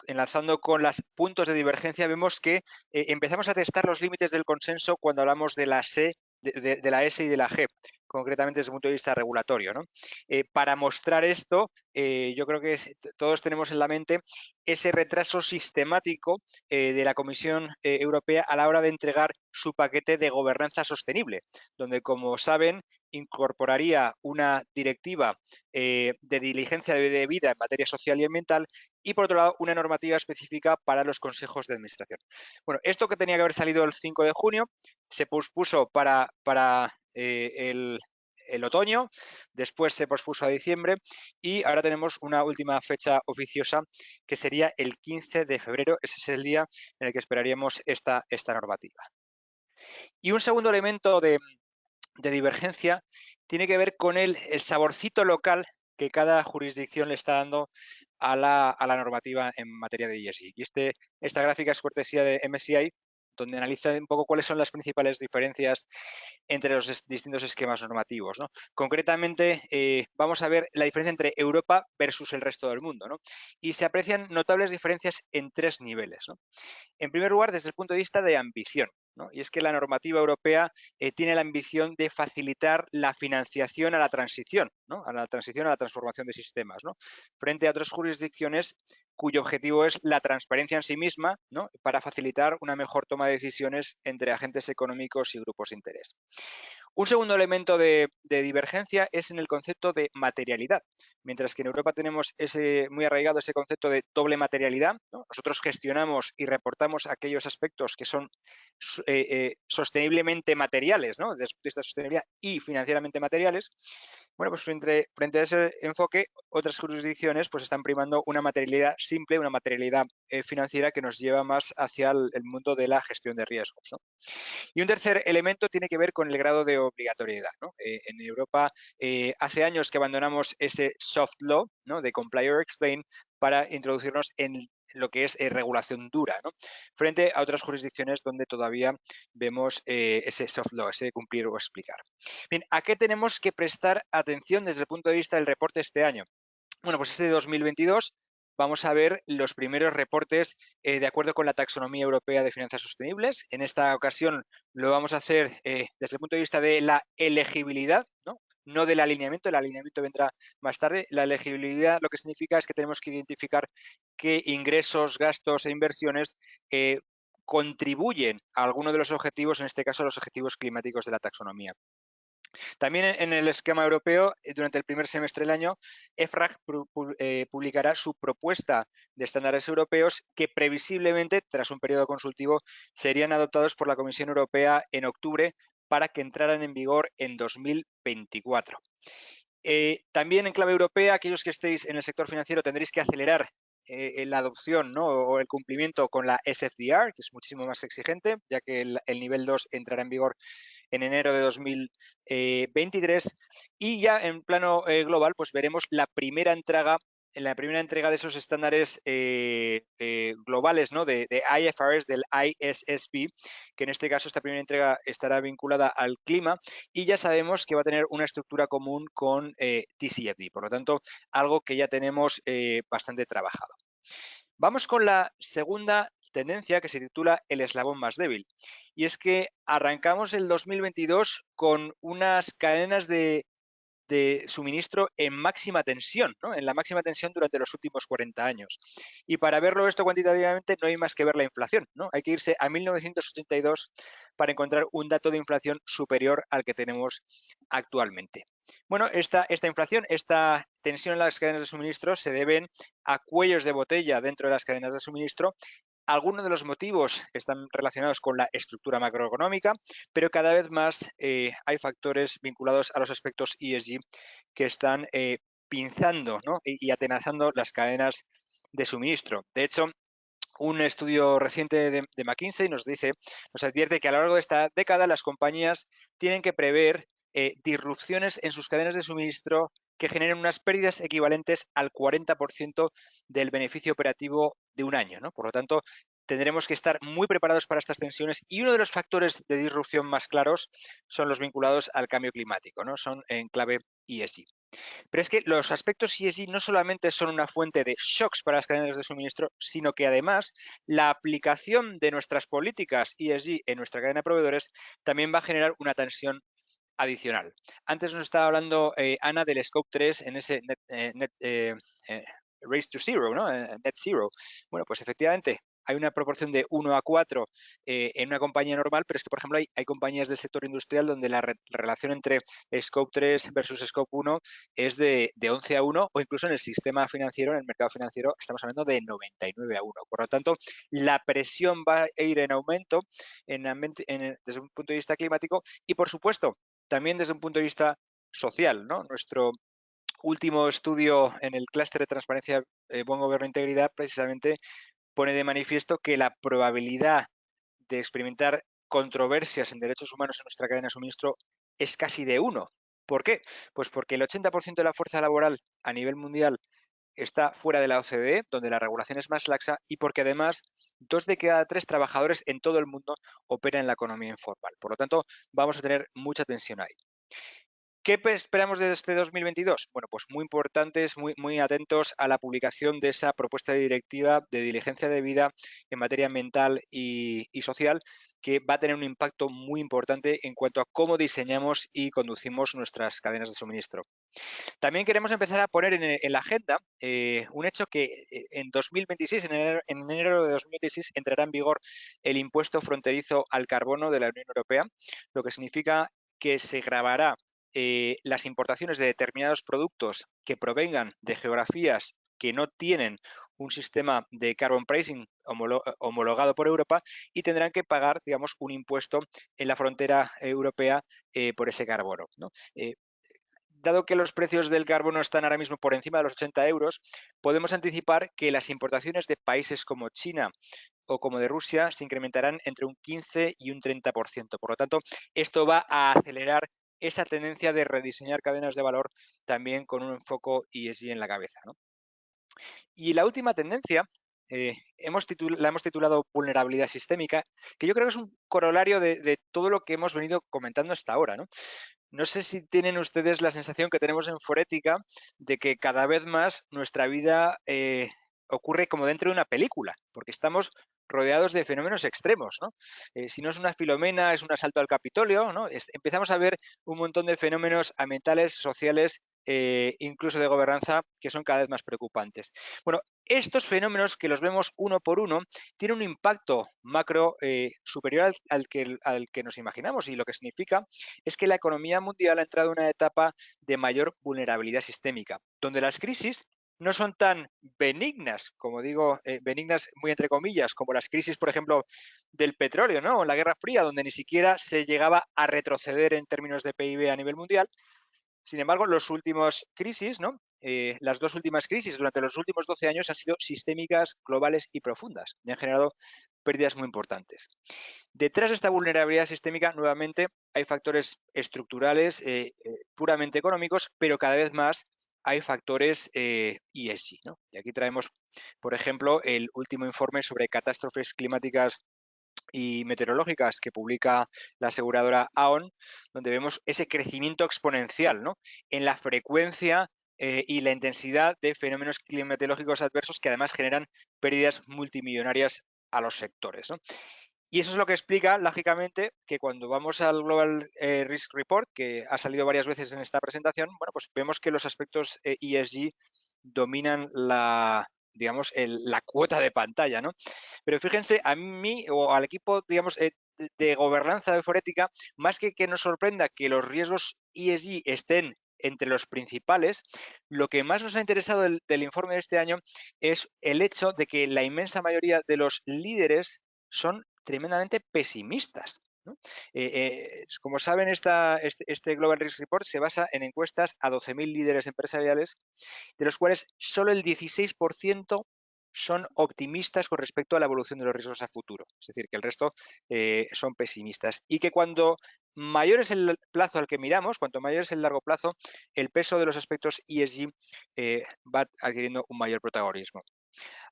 enlazando con los puntos de divergencia, vemos que empezamos a testar los límites del consenso cuando hablamos de la S, de la S y de la G, concretamente desde el punto de vista regulatorio, ¿no? Para mostrar esto, yo creo que todos tenemos en la mente ese retraso sistemático de la Comisión Europea a la hora de entregar su paquete de gobernanza sostenible, donde, como saben, incorporaría una directiva de diligencia debida en materia social y ambiental y, por otro lado, una normativa específica para los consejos de administración. Bueno, esto que tenía que haber salido el 5 de junio se pospuso para el otoño, después se pospuso a diciembre y ahora tenemos una última fecha oficiosa que sería el 15 de febrero. Ese es el día en el que esperaríamos esta normativa. Y un segundo elemento de divergencia tiene que ver con el saborcito local que cada jurisdicción le está dando a la normativa en materia de ESG. Y esta gráfica es cortesía de MSCI, donde analiza un poco cuáles son las principales diferencias entre los distintos esquemas normativos, ¿no? Concretamente, vamos a ver la diferencia entre Europa versus el resto del mundo, ¿no? Y se aprecian notables diferencias en 3 niveles, ¿no? En primer lugar, desde el punto de vista de ambición, ¿no? Y es que la normativa europea tiene la ambición de facilitar la financiación a la transición, ¿no? A la transición, a la transformación de sistemas, ¿no? Frente a otras jurisdicciones cuyo objetivo es la transparencia en sí misma, ¿no? Para facilitar una mejor toma de decisiones entre agentes económicos y grupos de interés. Un segundo elemento de divergencia es en el concepto de materialidad. Mientras que en Europa tenemos muy arraigado ese concepto de doble materialidad, ¿no? Nosotros gestionamos y reportamos aquellos aspectos que son sosteniblemente materiales, ¿no? Desde el punto de vista de sostenibilidad y financieramente materiales. Bueno, pues frente a ese enfoque, otras jurisdicciones pues están primando una materialidad simple, una materialidad financiera que nos lleva más hacia el mundo de la gestión de riesgos, ¿no? Y un tercer elemento tiene que ver con el grado de obligatoriedad, ¿no? En Europa hace años que abandonamos ese soft law, ¿no? De comply or explain para introducirnos en lo que es regulación dura, ¿no? Frente a otras jurisdicciones donde todavía vemos ese soft law, ese cumplir o explicar. Bien, ¿a qué tenemos que prestar atención desde el punto de vista del reporte este año? Bueno, pues este 2022 vamos a ver los primeros reportes de acuerdo con la taxonomía europea de finanzas sostenibles. En esta ocasión lo vamos a hacer desde el punto de vista de la elegibilidad, no del alineamiento. El alineamiento vendrá más tarde. La elegibilidad lo que significa es que tenemos que identificar qué ingresos, gastos e inversiones contribuyen a alguno de los objetivos, en este caso los objetivos climáticos de la taxonomía. También en el esquema europeo, durante el primer semestre del año, EFRAG publicará su propuesta de estándares europeos que previsiblemente, tras un periodo consultivo, serían adoptados por la Comisión Europea en octubre para que entraran en vigor en 2024. También en clave europea, aquellos que estéis en el sector financiero tendréis que acelerar en la adopción, ¿no? O el cumplimiento con la SFDR, que es muchísimo más exigente, ya que el nivel 2 entrará en vigor en enero de 2023 y ya en plano global pues veremos la primera entrega de esos estándares globales, ¿no? de IFRS, del ISSB, que en este caso esta primera entrega estará vinculada al clima y ya sabemos que va a tener una estructura común con TCFD, por lo tanto, algo que ya tenemos bastante trabajado. Vamos con la segunda tendencia que se titula el eslabón más débil. Y es que arrancamos el 2022 con unas cadenas de de suministro en máxima tensión, ¿no? En la máxima tensión durante los últimos 40 años. Y para verlo esto cuantitativamente no hay más que ver la inflación, ¿no? Hay que irse a 1982 para encontrar un dato de inflación superior al que tenemos actualmente. Bueno, esta inflación, esta tensión en las cadenas de suministro se deben a cuellos de botella dentro de las cadenas de suministro. Algunos de los motivos están relacionados con la estructura macroeconómica, pero cada vez más hay factores vinculados a los aspectos ESG que están pinzando, ¿no? y atenazando las cadenas de suministro. De hecho, un estudio reciente de McKinsey nos advierte que a lo largo de esta década las compañías tienen que prever disrupciones en sus cadenas de suministro que generen unas pérdidas equivalentes al 40% del beneficio operativo de un año, ¿no? Por lo tanto, tendremos que estar muy preparados para estas tensiones y uno de los factores de disrupción más claros son los vinculados al cambio climático, ¿no? Son en clave ESG. Pero es que los aspectos ESG no solamente son una fuente de shocks para las cadenas de suministro, sino que además la aplicación de nuestras políticas ESG en nuestra cadena de proveedores también va a generar una tensión adicional. Antes nos estaba hablando Ana del Scope 3 en ese Race to Zero, ¿no? Net Zero. Bueno, pues efectivamente hay una proporción de 1 a 4 en una compañía normal, pero es que, por ejemplo, hay compañías del sector industrial donde la relación entre Scope 3 versus Scope 1 es de 11 a 1, o incluso en el sistema financiero, en el mercado financiero, estamos hablando de 99 a 1. Por lo tanto, la presión va a ir en aumento desde un punto de vista climático y, por supuesto, también desde un punto de vista social, ¿no? Nuestro último estudio en el clúster de transparencia, buen gobierno e integridad, precisamente pone de manifiesto que la probabilidad de experimentar controversias en derechos humanos en nuestra cadena de suministro es casi de 1. ¿Por qué? Pues porque el 80% de la fuerza laboral a nivel mundial está fuera de la OCDE, donde la regulación es más laxa, y porque además 2 de cada 3 trabajadores en todo el mundo operan en la economía informal. Por lo tanto, vamos a tener mucha tensión ahí. ¿Qué esperamos de este 2022? Bueno, pues muy importantes, muy atentos a la publicación de esa propuesta de directiva de diligencia debida en materia ambiental y social, que va a tener un impacto muy importante en cuanto a cómo diseñamos y conducimos nuestras cadenas de suministro. También queremos empezar a poner en la agenda un hecho que en 2026, en enero de 2026, entrará en vigor el impuesto fronterizo al carbono de la Unión Europea, lo que significa que se gravará las importaciones de determinados productos que provengan de geografías que no tienen un sistema de carbon pricing homologado por Europa y tendrán que pagar, digamos, un impuesto en la frontera europea por ese carbono, ¿no? Dado que los precios del carbono están ahora mismo por encima de los 80 euros, podemos anticipar que las importaciones de países como China o como de Rusia se incrementarán entre un 15 y un 30%. Por lo tanto, esto va a acelerar esa tendencia de rediseñar cadenas de valor también con un enfoque ESG en la cabeza, ¿no? Y la última tendencia la hemos titulado vulnerabilidad sistémica, que yo creo que es un corolario de todo lo que hemos venido comentando hasta ahora, ¿no? No sé si tienen ustedes la sensación que tenemos en Forética de que cada vez más nuestra vida ocurre como dentro de una película, porque estamos rodeados de fenómenos extremos, ¿no? Si no es una Filomena, es un asalto al Capitolio, ¿no? Empezamos a ver un montón de fenómenos ambientales, sociales, incluso de gobernanza, que son cada vez más preocupantes. Bueno, estos fenómenos que los vemos uno por uno tienen un impacto macro superior al que nos imaginamos, y lo que significa es que la economía mundial ha entrado en una etapa de mayor vulnerabilidad sistémica, donde las crisis no son tan benignas, como digo, benignas muy entre comillas, como las crisis, por ejemplo, del petróleo, ¿no? O la Guerra Fría, donde ni siquiera se llegaba a retroceder en términos de PIB a nivel mundial. Sin embargo, las últimas crisis, ¿no? Las dos últimas crisis durante los últimos 12 años han sido sistémicas, globales y profundas y han generado pérdidas muy importantes. Detrás de esta vulnerabilidad sistémica, nuevamente, hay factores estructurales, puramente económicos, pero cada vez más hay factores ESG, ¿no? Y aquí traemos, por ejemplo, el último informe sobre catástrofes climáticas y meteorológicas que publica la aseguradora Aon, donde vemos ese crecimiento exponencial, ¿no? En la frecuencia y la intensidad de fenómenos climatológicos adversos que además generan pérdidas multimillonarias a los sectores, ¿no? Y eso es lo que explica, lógicamente, que cuando vamos al Global Risk Report, que ha salido varias veces en esta presentación, bueno, pues vemos que los aspectos ESG dominan digamos, la cuota de pantalla, ¿no? Pero fíjense, a mí o al equipo, digamos, de gobernanza de Forética, más que nos sorprenda que los riesgos ESG estén entre los principales, lo que más nos ha interesado del informe de este año es el hecho de que la inmensa mayoría de los líderes son tremendamente pesimistas, ¿no? Como saben, este Global Risk Report se basa en encuestas a 12.000 líderes empresariales, de los cuales solo el 16% son optimistas con respecto a la evolución de los riesgos a futuro. Es decir, que el resto son pesimistas. Y que cuando mayor es el plazo al que miramos, cuanto mayor es el largo plazo, el peso de los aspectos ESG va adquiriendo un mayor protagonismo.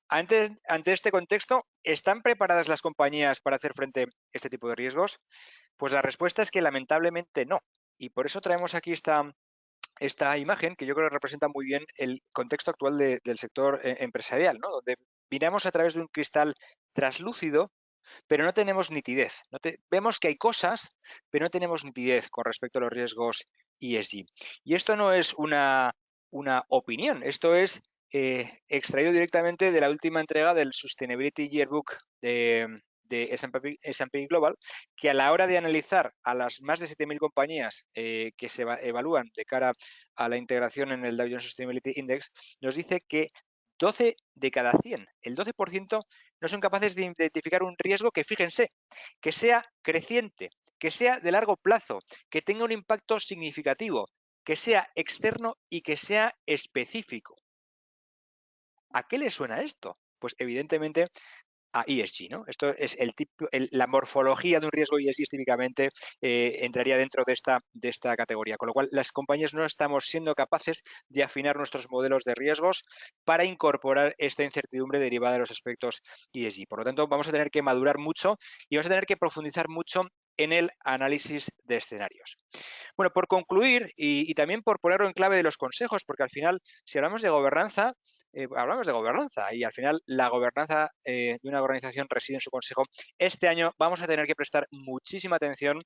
Ante este contexto, ¿están preparadas las compañías para hacer frente a este tipo de riesgos? Pues la respuesta es que lamentablemente no. Y por eso traemos aquí esta imagen que yo creo que representa muy bien el contexto actual del sector empresarial, ¿no? Donde miramos a través de un cristal translúcido, pero no tenemos nitidez. Vemos que hay cosas, pero no tenemos nitidez con respecto a los riesgos ESG. Y esto no es una opinión, esto es extraído directamente de la última entrega del Sustainability Yearbook de S&P Global, que a la hora de analizar a las más de 7.000 compañías que se evalúan de cara a la integración en el Dow Jones Sustainability Index, nos dice que 12 de cada 100, el 12%, no son capaces de identificar un riesgo que, fíjense, que sea creciente, que sea de largo plazo, que tenga un impacto significativo, que sea externo y que sea específico. ¿A qué le suena esto? Pues evidentemente a ESG, ¿no? Esto es la morfología de un riesgo ESG típicamente entraría dentro de esta categoría, con lo cual las compañías no estamos siendo capaces de afinar nuestros modelos de riesgos para incorporar esta incertidumbre derivada de los aspectos ESG. Por lo tanto, vamos a tener que madurar mucho y vamos a tener que profundizar mucho en el análisis de escenarios. Bueno, por concluir y también por ponerlo en clave de los consejos, porque al final, si hablamos de gobernanza, hablamos de gobernanza y al final la gobernanza de una organización reside en su consejo. Este año vamos a tener que prestar muchísima atención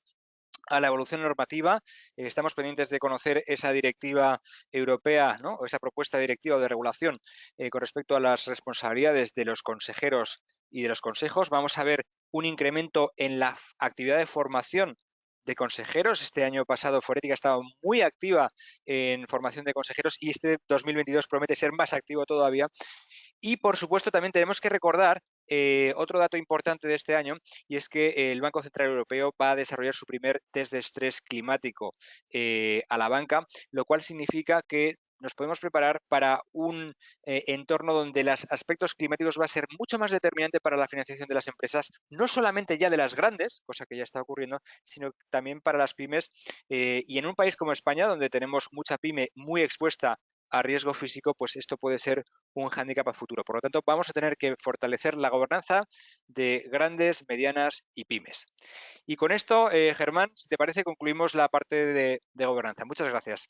a la evolución normativa. Estamos pendientes de conocer esa directiva europea, ¿no? O esa propuesta directiva de regulación con respecto a las responsabilidades de los consejeros y de los consejos. Vamos a ver un incremento en la actividad de formación de consejeros. Este año pasado Forética estaba muy activa en formación de consejeros y este 2022 promete ser más activo todavía. Y, por supuesto, también tenemos que recordar otro dato importante de este año, y es que el Banco Central Europeo va a desarrollar su primer test de estrés climático a la banca, lo cual significa que nos podemos preparar para un entorno donde los aspectos climáticos va a ser mucho más determinante para la financiación de las empresas, no solamente ya de las grandes, cosa que ya está ocurriendo, sino también para las pymes. Y en un país como España, donde tenemos mucha pyme muy expuesta a riesgo físico, pues esto puede ser un hándicap a futuro. Por lo tanto, vamos a tener que fortalecer la gobernanza de grandes, medianas y pymes. Y con esto, Germán, si te parece, concluimos la parte de gobernanza. Muchas gracias.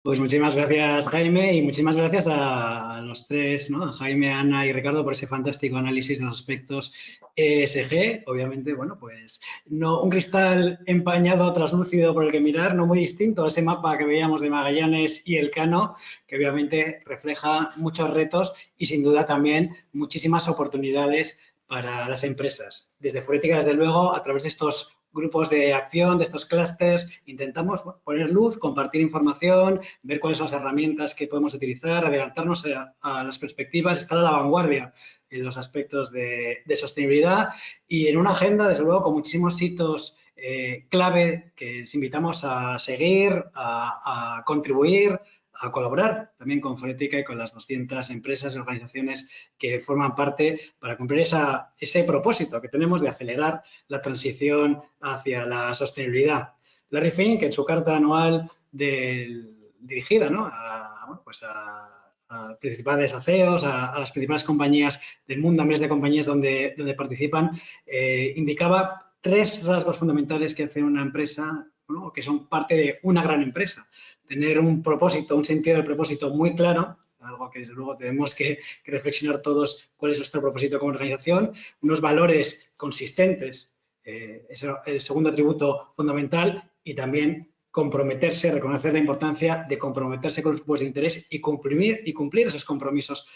Pues muchísimas gracias, Jaime, y muchísimas gracias a los tres, ¿no? A Jaime, Ana y Ricardo, por ese fantástico análisis de los aspectos ESG. Obviamente, bueno, pues no un cristal empañado, traslúcido por el que mirar, no muy distinto a ese mapa que veíamos de Magallanes y Elcano, que obviamente refleja muchos retos y sin duda también muchísimas oportunidades para las empresas. Desde Forética, desde luego, a través de estos grupos de acción, de estos clústeres, intentamos poner luz, compartir información, ver cuáles son las herramientas que podemos utilizar, adelantarnos a las perspectivas, estar a la vanguardia en los aspectos de sostenibilidad y en una agenda, desde luego, con muchísimos hitos clave que os invitamos a seguir, a contribuir, a colaborar también con Forética y con las 200 empresas y organizaciones que forman parte para cumplir ese propósito que tenemos de acelerar la transición hacia la sostenibilidad. Larry Fink, en su carta anual dirigida, ¿no? a principales CEOs, a las principales compañías del mundo, a miles de compañías donde participan, indicaba 3 rasgos fundamentales que hacen una empresa, ¿no? Que son parte de una gran empresa. Tener un propósito, un sentido del propósito muy claro, algo que desde luego tenemos que reflexionar todos cuál es nuestro propósito como organización, unos valores consistentes, es el segundo atributo fundamental, y también comprometerse, reconocer la importancia de comprometerse con los grupos de interés y cumplir esos compromisos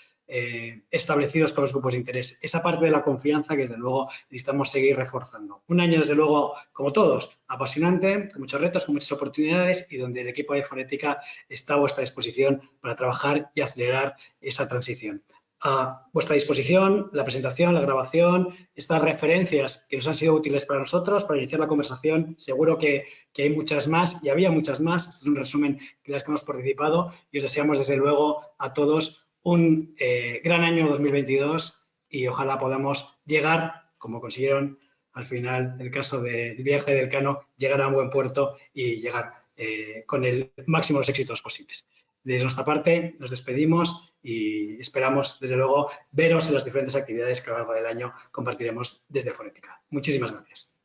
establecidos con los grupos de interés. Esa parte de la confianza que desde luego necesitamos seguir reforzando. Un año desde luego, como todos, apasionante, con muchos retos, con muchas oportunidades, y donde el equipo de Forética está a vuestra disposición para trabajar y acelerar esa transición. A vuestra disposición la presentación, la grabación, estas referencias que nos han sido útiles para nosotros, para iniciar la conversación. Seguro que hay muchas más, y había muchas más. Este es un resumen de las que hemos participado, y os deseamos desde luego a todos un gran año 2022, y ojalá podamos llegar, como consiguieron al final en el caso del viaje del Elcano, llegar a un buen puerto y llegar con el máximo de los éxitos posibles. De nuestra parte, nos despedimos y esperamos, desde luego, veros en las diferentes actividades que a lo largo del año compartiremos desde Forética. Muchísimas gracias.